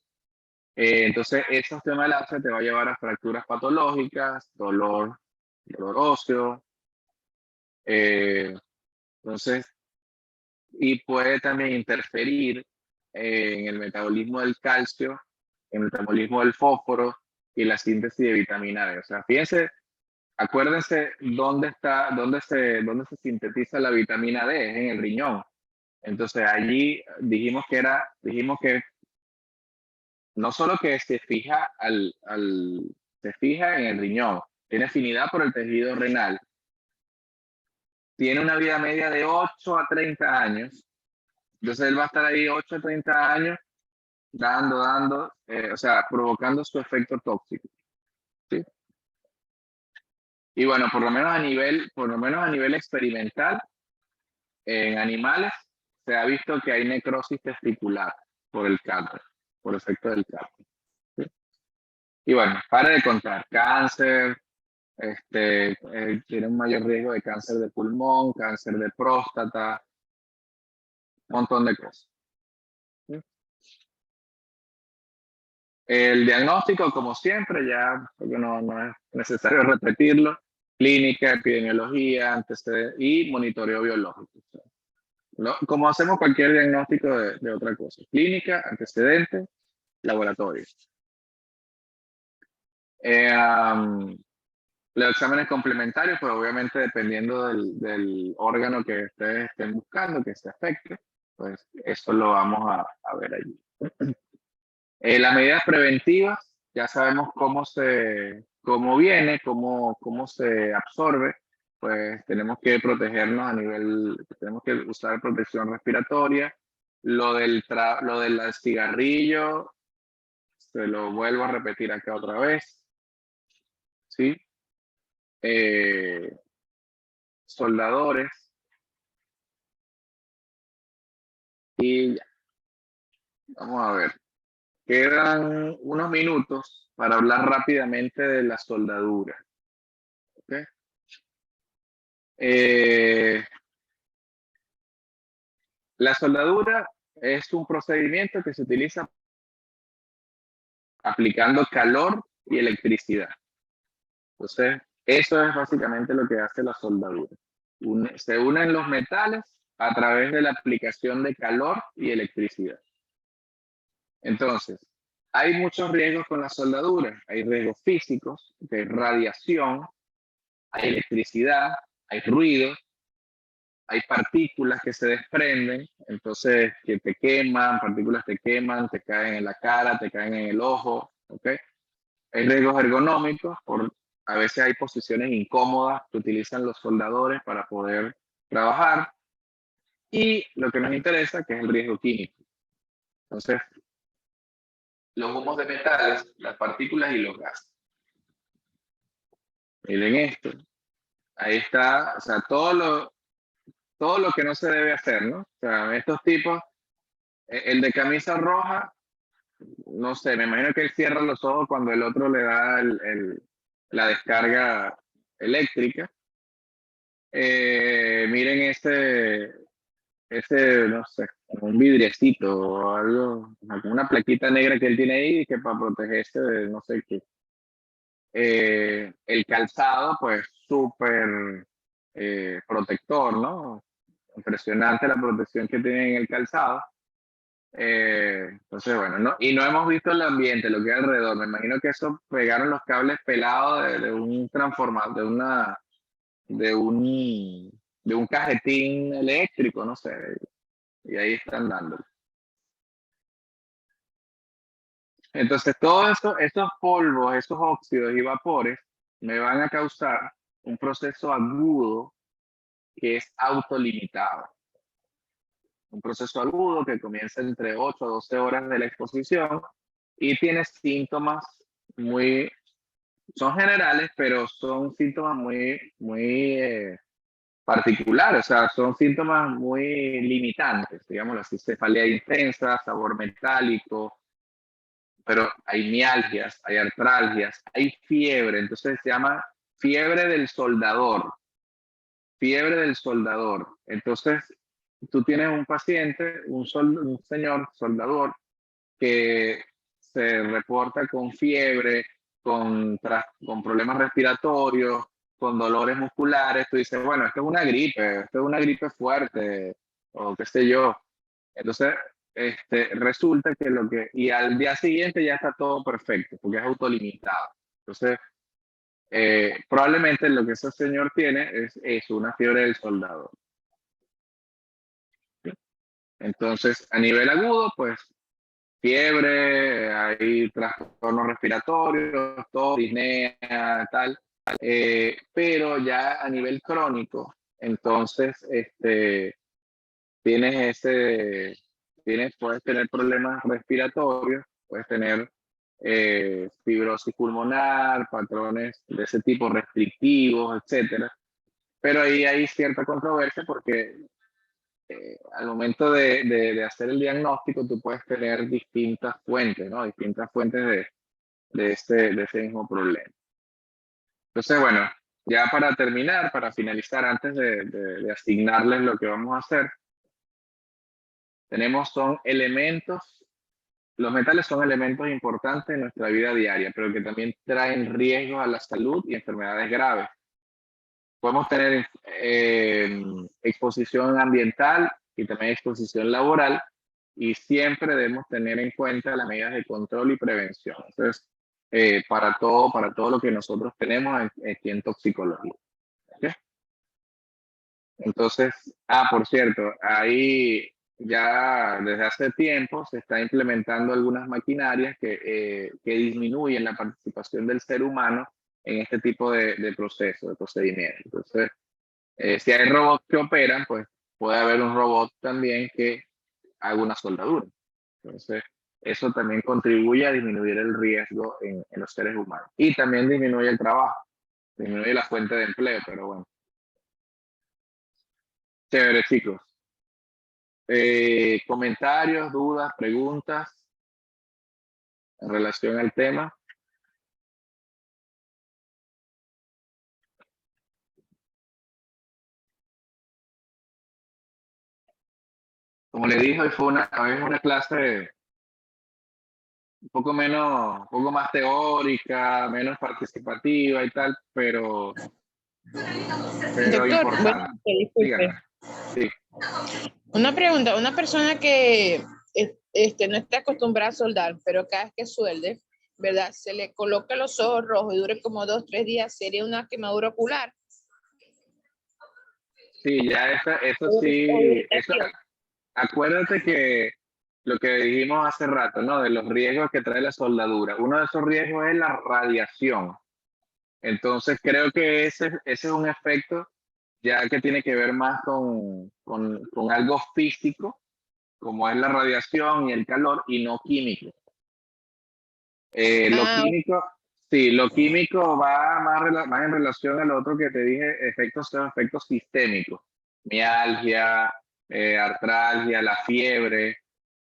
Entonces, esa osteomalacia te va a llevar a fracturas patológicas, dolor óseo. eh, entonces, y puede también interferir en el metabolismo del calcio, en el metabolismo del fósforo y la síntesis de vitamina D. O sea, fíjense, acuérdense dónde se sintetiza la vitamina D, es en el riñón. Entonces allí dijimos que no solo que se fija en el riñón, tiene afinidad por el tejido renal, tiene una vida media de 8 a 30 años, entonces él va a estar ahí 8 a 30 años dando, o sea, provocando su efecto tóxico, ¿sí? Y bueno, por lo menos a nivel experimental, en animales, se ha visto que hay necrosis testicular por el cáncer, por efecto del cáncer. ¿Sí? Y bueno, para de contar, cáncer, tiene un mayor riesgo de cáncer de pulmón, cáncer de próstata, un montón de cosas. ¿Sí? El diagnóstico, como siempre, ya porque no es necesario repetirlo, clínica, epidemiología, antecedentes y monitoreo biológico. Como hacemos cualquier diagnóstico de otra cosa, clínica, antecedentes, laboratorio. Los exámenes complementarios, pues obviamente dependiendo del órgano que ustedes estén buscando, que se afecte, pues eso lo vamos a ver allí. Las medidas preventivas, ya sabemos cómo viene, cómo se absorbe, pues tenemos que protegernos tenemos que usar protección respiratoria. Lo del cigarrillo, se lo vuelvo a repetir acá otra vez, ¿sí? Soldadores y ya, vamos a ver. Quedan unos minutos para hablar rápidamente de la soldadura. ¿Okay? Eh, la soldadura es un procedimiento que se utiliza aplicando calor y electricidad. Entonces, eso es básicamente lo que hace la soldadura. Se unen los metales a través de la aplicación de calor y electricidad. Entonces, hay muchos riesgos con la soldadura. Hay riesgos físicos, de radiación, hay electricidad, hay ruido, hay partículas que se desprenden, entonces que te queman, partículas te queman, te caen en la cara, te caen en el ojo, ¿ok? Hay riesgos ergonómicos, a veces hay posiciones incómodas que utilizan los soldadores para poder trabajar, y lo que nos interesa, que es el riesgo químico. Entonces, los humos de metales, las partículas y los gases. Miren esto. Ahí está, o sea, todo lo que no se debe hacer, ¿no? O sea, estos tipos, el de camisa roja, no sé, me imagino que él cierra los ojos cuando el otro le da la descarga eléctrica. Miren ese, no sé, un vidriecito o algo, como una plaquita negra que él tiene ahí que para protegerse de no sé qué. El calzado, pues súper protector, ¿no? Impresionante la protección que tiene en el calzado. Entonces, bueno, ¿no? Y no hemos visto el ambiente, lo que hay alrededor. Me imagino que eso pegaron los cables pelados de un transformador, de un, de un cajetín eléctrico, no sé. Y ahí están dándole. Entonces, todo esto, estos polvos, estos óxidos y vapores me van a causar un proceso agudo que es autolimitado. Un proceso agudo que comienza entre 8 a 12 horas de la exposición y tiene síntomas muy, son generales, pero son síntomas muy particulares, o sea, son síntomas muy limitantes, digamos así, cefalea intensa, sabor metálico, pero hay mialgias, hay artralgias, hay fiebre, entonces se llama fiebre del soldador, fiebre del soldador. Entonces, tú tienes un paciente, un señor soldador, que se reporta con fiebre, con problemas respiratorios, con dolores musculares. Tú dices, bueno, esto es una gripe fuerte, o qué sé yo. Entonces, resulta que y al día siguiente ya está todo perfecto, porque es autolimitado. Entonces, probablemente lo que ese señor tiene es una fiebre del soldado. Entonces, a nivel agudo, pues fiebre, hay trastornos respiratorios, tos, disnea, tal. Pero ya a nivel crónico, entonces, tienes puedes tener problemas respiratorios, puedes tener fibrosis pulmonar, patrones de ese tipo restrictivos, etcétera. Pero ahí hay cierta controversia porque al momento de hacer el diagnóstico tú puedes tener distintas fuentes, ¿no? Distintas fuentes de ese mismo problema. Entonces, bueno, ya para terminar, para finalizar, antes de asignarles lo que vamos a hacer, son elementos. Los metales son elementos importantes en nuestra vida diaria, pero que también traen riesgos a la salud y enfermedades graves. Podemos tener exposición ambiental y también exposición laboral, y siempre debemos tener en cuenta las medidas de control y prevención. Entonces, para todo lo que nosotros tenemos aquí en toxicología. ¿Okay? Entonces, por cierto, ahí ya desde hace tiempo se está implementando algunas maquinarias que disminuyen la participación del ser humano en este tipo de procesos, de procedimientos. Entonces, si hay robots que operan, pues puede haber un robot también que haga una soldadura. Entonces, eso también contribuye a disminuir el riesgo en los seres humanos. Y también disminuye el trabajo, disminuye la fuente de empleo, pero bueno. Chévere, chicos. Comentarios, dudas, preguntas en relación al tema. Como le dije, hoy es una clase un poco menos, un poco más teórica, menos participativa y tal, pero Doctor, importante. bueno, disculpe. Sí. Una pregunta, una persona que no está acostumbrada a soldar, pero cada vez que suelde, ¿verdad? Se le coloca los ojos rojos y dure como 2 o 3 días, ¿sería una quemadura ocular? Sí, ya eso sí, eso, acuérdate que lo que dijimos hace rato, ¿no? De los riesgos que trae la soldadura. Uno de esos riesgos es la radiación. Entonces creo que ese es un efecto ya que tiene que ver más con algo físico, como es la radiación y el calor, y no químico. Lo Ah, químico, sí, lo químico va más en relación al otro que te dije, son efectos sistémicos, mialgia, artralgia, la fiebre,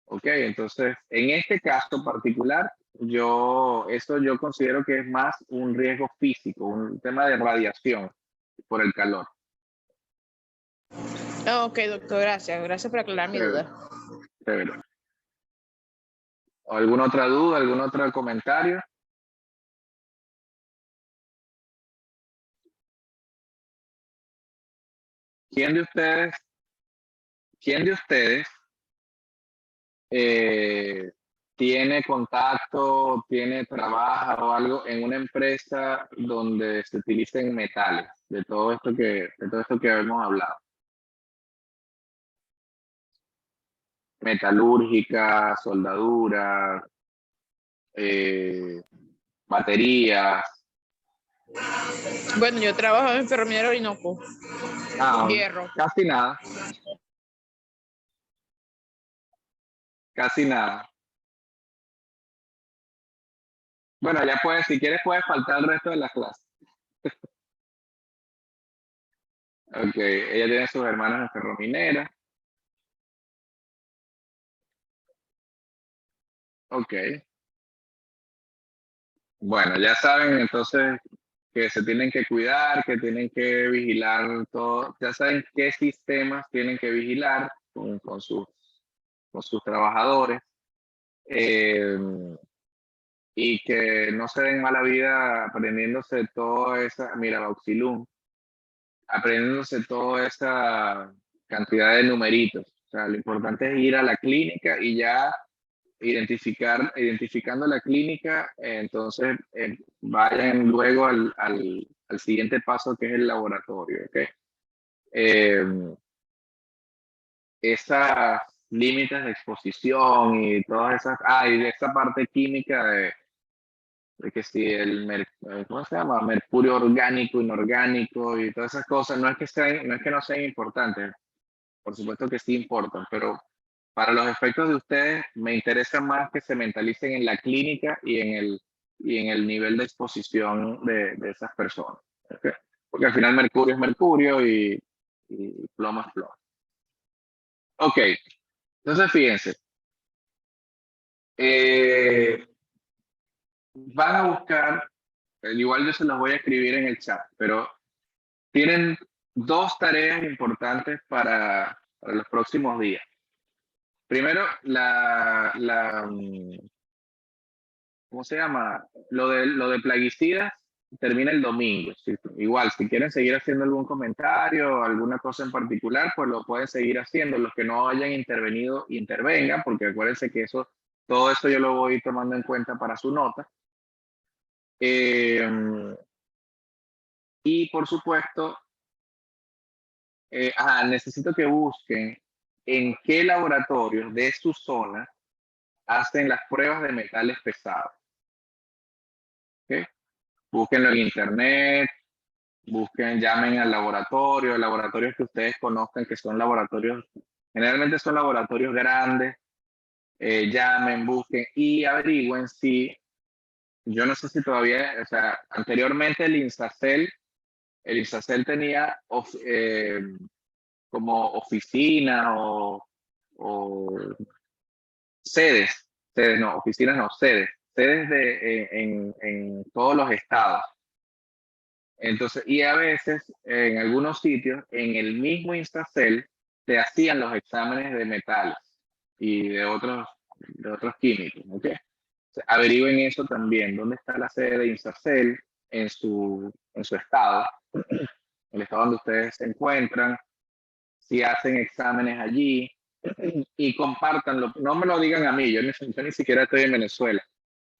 ok, entonces en este caso particular, yo considero que es más un riesgo físico, un tema de radiación por el calor. ok, doctor, gracias. Gracias por aclarar mi Chévere, duda. chévere. ¿Alguna otra duda, algún otro comentario? ¿Quién de ustedes, quién de ustedes eh, tiene contacto, trabaja o algo en una empresa donde se utilicen metales, de todo esto que hemos hablado? Metalúrgica, soldadura, eh, baterías. Bueno, yo trabajo en Ferroviario Orinoco. Ah, Hierro. casi nada, casi nada. Bueno, ya puedes, si quieres, puedes faltar el resto de la clase. Ok, ella tiene sus hermanas en ferrominera. Ok, bueno, ya saben entonces que se tienen que cuidar, que tienen que vigilar todo, ya saben qué sistemas tienen que vigilar con sus trabajadores, eh, y que no se den mala vida aprendiéndose toda esa, mira, Auxilum, aprendiéndose toda esa cantidad de numeritos. O sea, lo importante es ir a la clínica y ya identificando la clínica, entonces vayan luego al siguiente paso que es el laboratorio, ¿ok? Eh, Esas límites de exposición y todas esas, y de esa parte química de que si ¿cómo se llama? Mercurio orgánico, inorgánico y todas esas cosas, no es que no sean importantes, por supuesto que sí importan, pero para los efectos de ustedes, me interesa más que se mentalicen en la clínica y en el nivel de exposición de esas personas. ¿Ok? Porque al final mercurio es mercurio y plomo es plomo. Ok, entonces fíjense, eh, van a buscar, igual yo se los voy a escribir en el chat, pero tienen dos tareas importantes para los próximos días. Primero, ¿cómo se llama? Lo de plaguicidas termina el domingo. Igual, si quieren seguir haciendo algún comentario o alguna cosa en particular, pues lo pueden seguir haciendo. Los que no hayan intervenido, intervengan, porque acuérdense que todo eso yo lo voy tomando en cuenta para su nota. Y por supuesto, necesito que busquen en qué laboratorios de su zona hacen las pruebas de metales pesados. ¿Ok? Búsquenlo en internet, llamen al laboratorio, laboratorios que ustedes conozcan, que son laboratorios, generalmente son laboratorios grandes, llamen, busquen y averigüen si, yo no sé si todavía, o sea, anteriormente el INSACEL tenía como oficina o oficinas no, sedes en todos los estados. Entonces, y a veces en algunos sitios, en el mismo Instacel, te hacían los exámenes de metales y de otros químicos, ¿ok? Entonces, averigüen eso también, dónde está la sede de Instacel en su estado, el estado donde ustedes se encuentran, si hacen exámenes allí y compártanlo. No me lo digan a mí, yo ni siquiera estoy en Venezuela.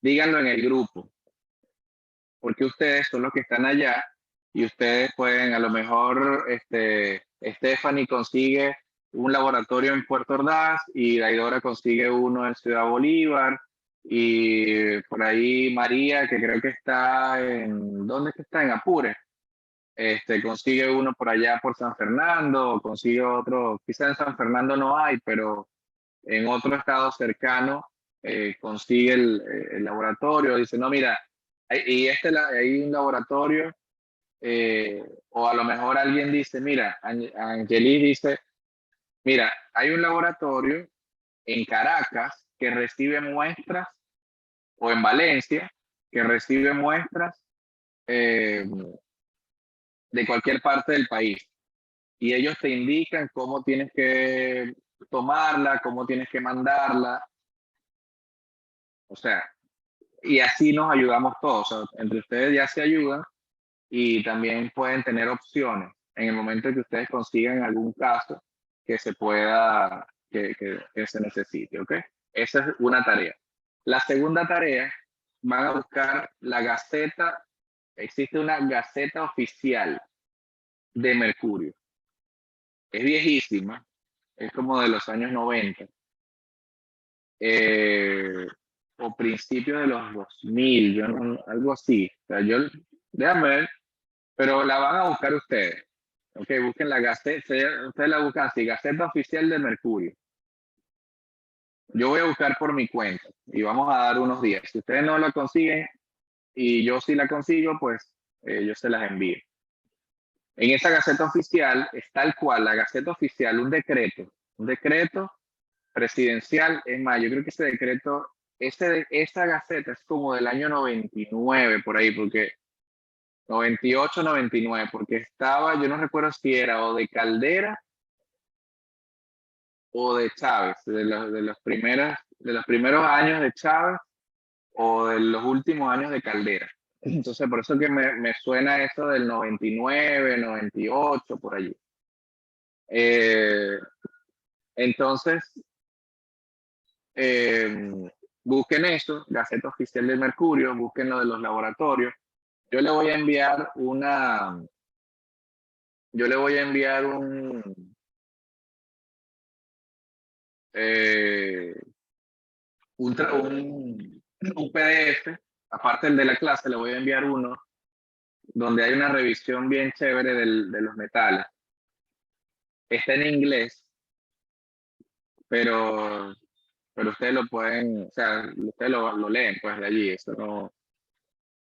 Díganlo en el grupo, porque ustedes son los que están allá y ustedes pueden a lo mejor Stephanie consigue un laboratorio en Puerto Ordaz y Daidora consigue uno en Ciudad Bolívar. Y por ahí María, que creo que está en, ¿dónde es que está? En Apure. Consigue uno por allá por San Fernando, consigue otro, quizá en San Fernando no hay, pero en otro estado cercano consigue el laboratorio, dice, no, mira, hay un laboratorio, o a lo mejor alguien dice, mira, Angeli dice, mira, hay un laboratorio en Caracas que recibe muestras, o en Valencia, que recibe muestras eh, de cualquier parte del país. Y ellos te indican cómo tienes que tomarla, cómo tienes que mandarla. O sea, y así nos ayudamos todos. O sea, entre ustedes ya se ayudan y también pueden tener opciones en el momento en que ustedes consigan algún caso que se pueda, que se necesite, ¿ok? Esa es una tarea. La segunda tarea, van a buscar la gaceta, existe una gaceta oficial de Mercurio. Es viejísima, es como de los años 90, o principios de los 2000, algo así. O sea, déjame ver, pero la van a buscar ustedes. Ok, busquen la Gaceta, ustedes la buscan así, Gaceta Oficial de Mercurio. Yo voy a buscar por mi cuenta y vamos a dar unos días. Si ustedes no la consiguen y yo sí la consigo, pues yo se las envío. En esa Gaceta Oficial es tal cual, la Gaceta Oficial, un decreto presidencial. Es más, yo creo que ese decreto, esa Gaceta es como del año 99 por ahí, porque 98, 99, porque estaba, yo no recuerdo si era o de Caldera o de Chávez, de los primeros años de Chávez o de los últimos años de Caldera. Entonces, por eso que me suena eso del 99, 98, por allí. Entonces, busquen eso, Gaceta Oficial del Mercurio, busquen lo de los laboratorios. Yo le voy a enviar eh, un PDF, aparte del de la clase, le voy a enviar uno donde hay una revisión bien chévere de los metales. Está en inglés, pero ustedes lo pueden, o sea, ustedes lo leen pues de allí, eso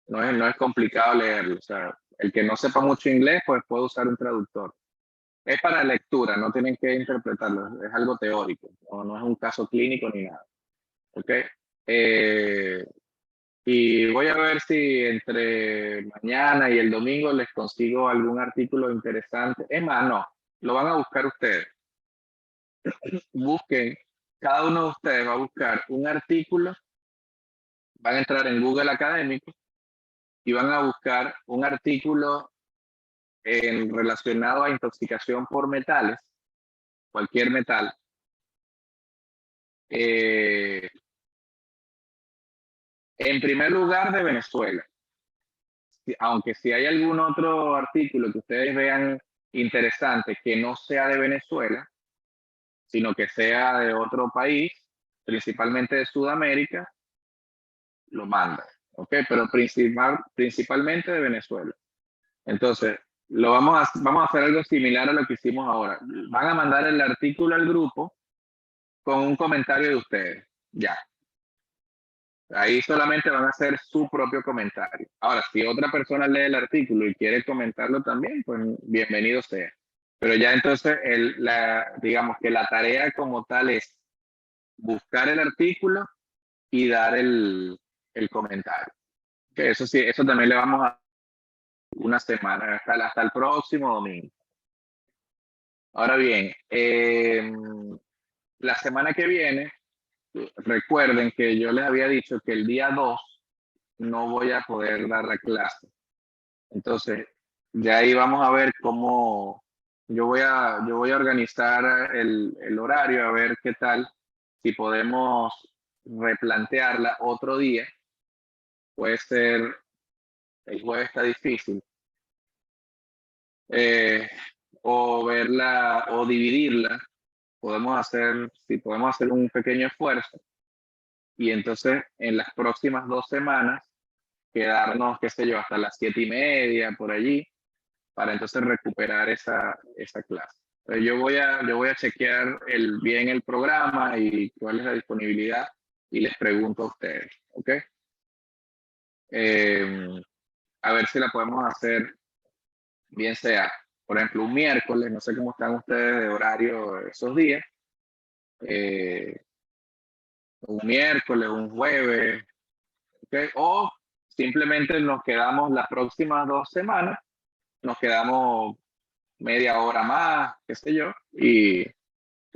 no es complicado leerlo, o sea, el que no sepa mucho inglés pues puede usar un traductor. Es para lectura, no tienen que interpretarlo, es algo teórico, no es un caso clínico ni nada. ¿Ok? Eh, y voy a ver si entre mañana y el domingo les consigo algún artículo interesante. Es más, no, lo van a buscar ustedes. Busquen, cada uno de ustedes va a buscar un artículo, van a entrar en Google Académico y van a buscar un artículo relacionado a intoxicación por metales, cualquier metal. En primer lugar, de Venezuela. Aunque si hay algún otro artículo que ustedes vean interesante que no sea de Venezuela, sino que sea de otro país, principalmente de Sudamérica, lo mandan, ¿ok? Pero principalmente de Venezuela. Entonces, vamos a hacer algo similar a lo que hicimos ahora. Van a mandar el artículo al grupo con un comentario de ustedes, ya. Ahí solamente van a hacer su propio comentario. Ahora, si otra persona lee el artículo y quiere comentarlo también, pues bienvenido sea. Pero ya entonces, digamos que la tarea como tal es buscar el artículo y dar el comentario. Que eso sí, eso también le vamos a una semana, hasta el próximo domingo. Ahora bien, la semana que viene, recuerden que yo les había dicho que el día 2 no voy a poder dar la clase. Entonces, de ahí vamos a ver cómo yo voy a organizar el horario, a ver qué tal, si podemos replantearla otro día. Puede ser, el jueves está difícil. o verla o dividirla. Si podemos hacer un pequeño esfuerzo y entonces en las próximas 2 semanas quedarnos, qué sé yo, hasta las 7:30 por allí, para entonces recuperar esa clase. Entonces yo voy a chequear bien el programa y cuál es la disponibilidad y les pregunto a ustedes, ¿ok? A ver si la podemos hacer, bien sea, por ejemplo, un miércoles, no sé cómo están ustedes de horario esos días, eh, un miércoles, un jueves, ¿ok? O simplemente nos quedamos las próximas 2 semanas, nos quedamos media hora más, qué sé yo, y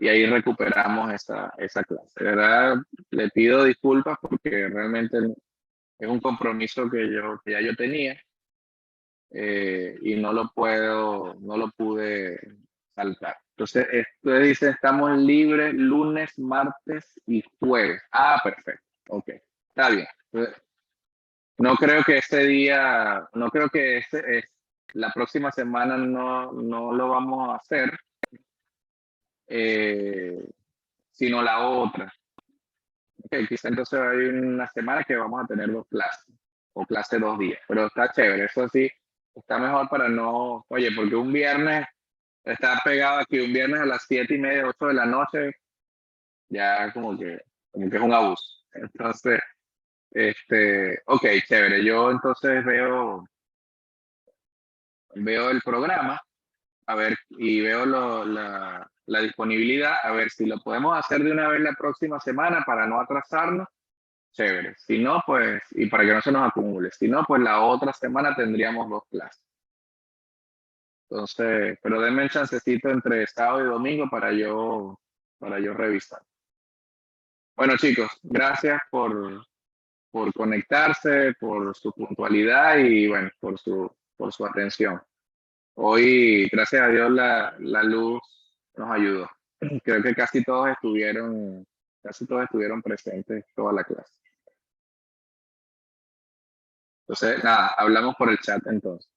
ahí recuperamos esa clase. De verdad, le pido disculpas porque realmente es un compromiso que ya yo tenía, y no lo pude saltar. Entonces, esto dice, estamos libres lunes, martes y jueves. Ah, perfecto. Ok, está bien. Entonces, no creo que ese día, no creo que la próxima semana no lo vamos a hacer, eh, sino la otra. Okay, quizá entonces hay una semana que vamos a tener 2 clases o clase 2 días, pero está chévere, eso sí, está mejor para no, oye, porque un viernes está pegado aquí, un viernes a las 7:30, 8 de la noche, ya como que es un abuso. Entonces, ok, chévere, yo entonces veo el programa, a ver, y veo la disponibilidad, a ver si lo podemos hacer de una vez la próxima semana para no atrasarnos. Chévere. Si no, pues, y para que no se nos acumule. Si no, pues la otra semana tendríamos 2 clases. Entonces, pero denme un chancecito entre sábado y domingo para yo revisar. Bueno, chicos, gracias por conectarse, por su puntualidad y bueno, por su atención. Hoy, gracias a Dios, la luz nos ayudó. Creo que casi todos estuvieron presentes toda la clase. Entonces, nada, hablamos por el chat entonces.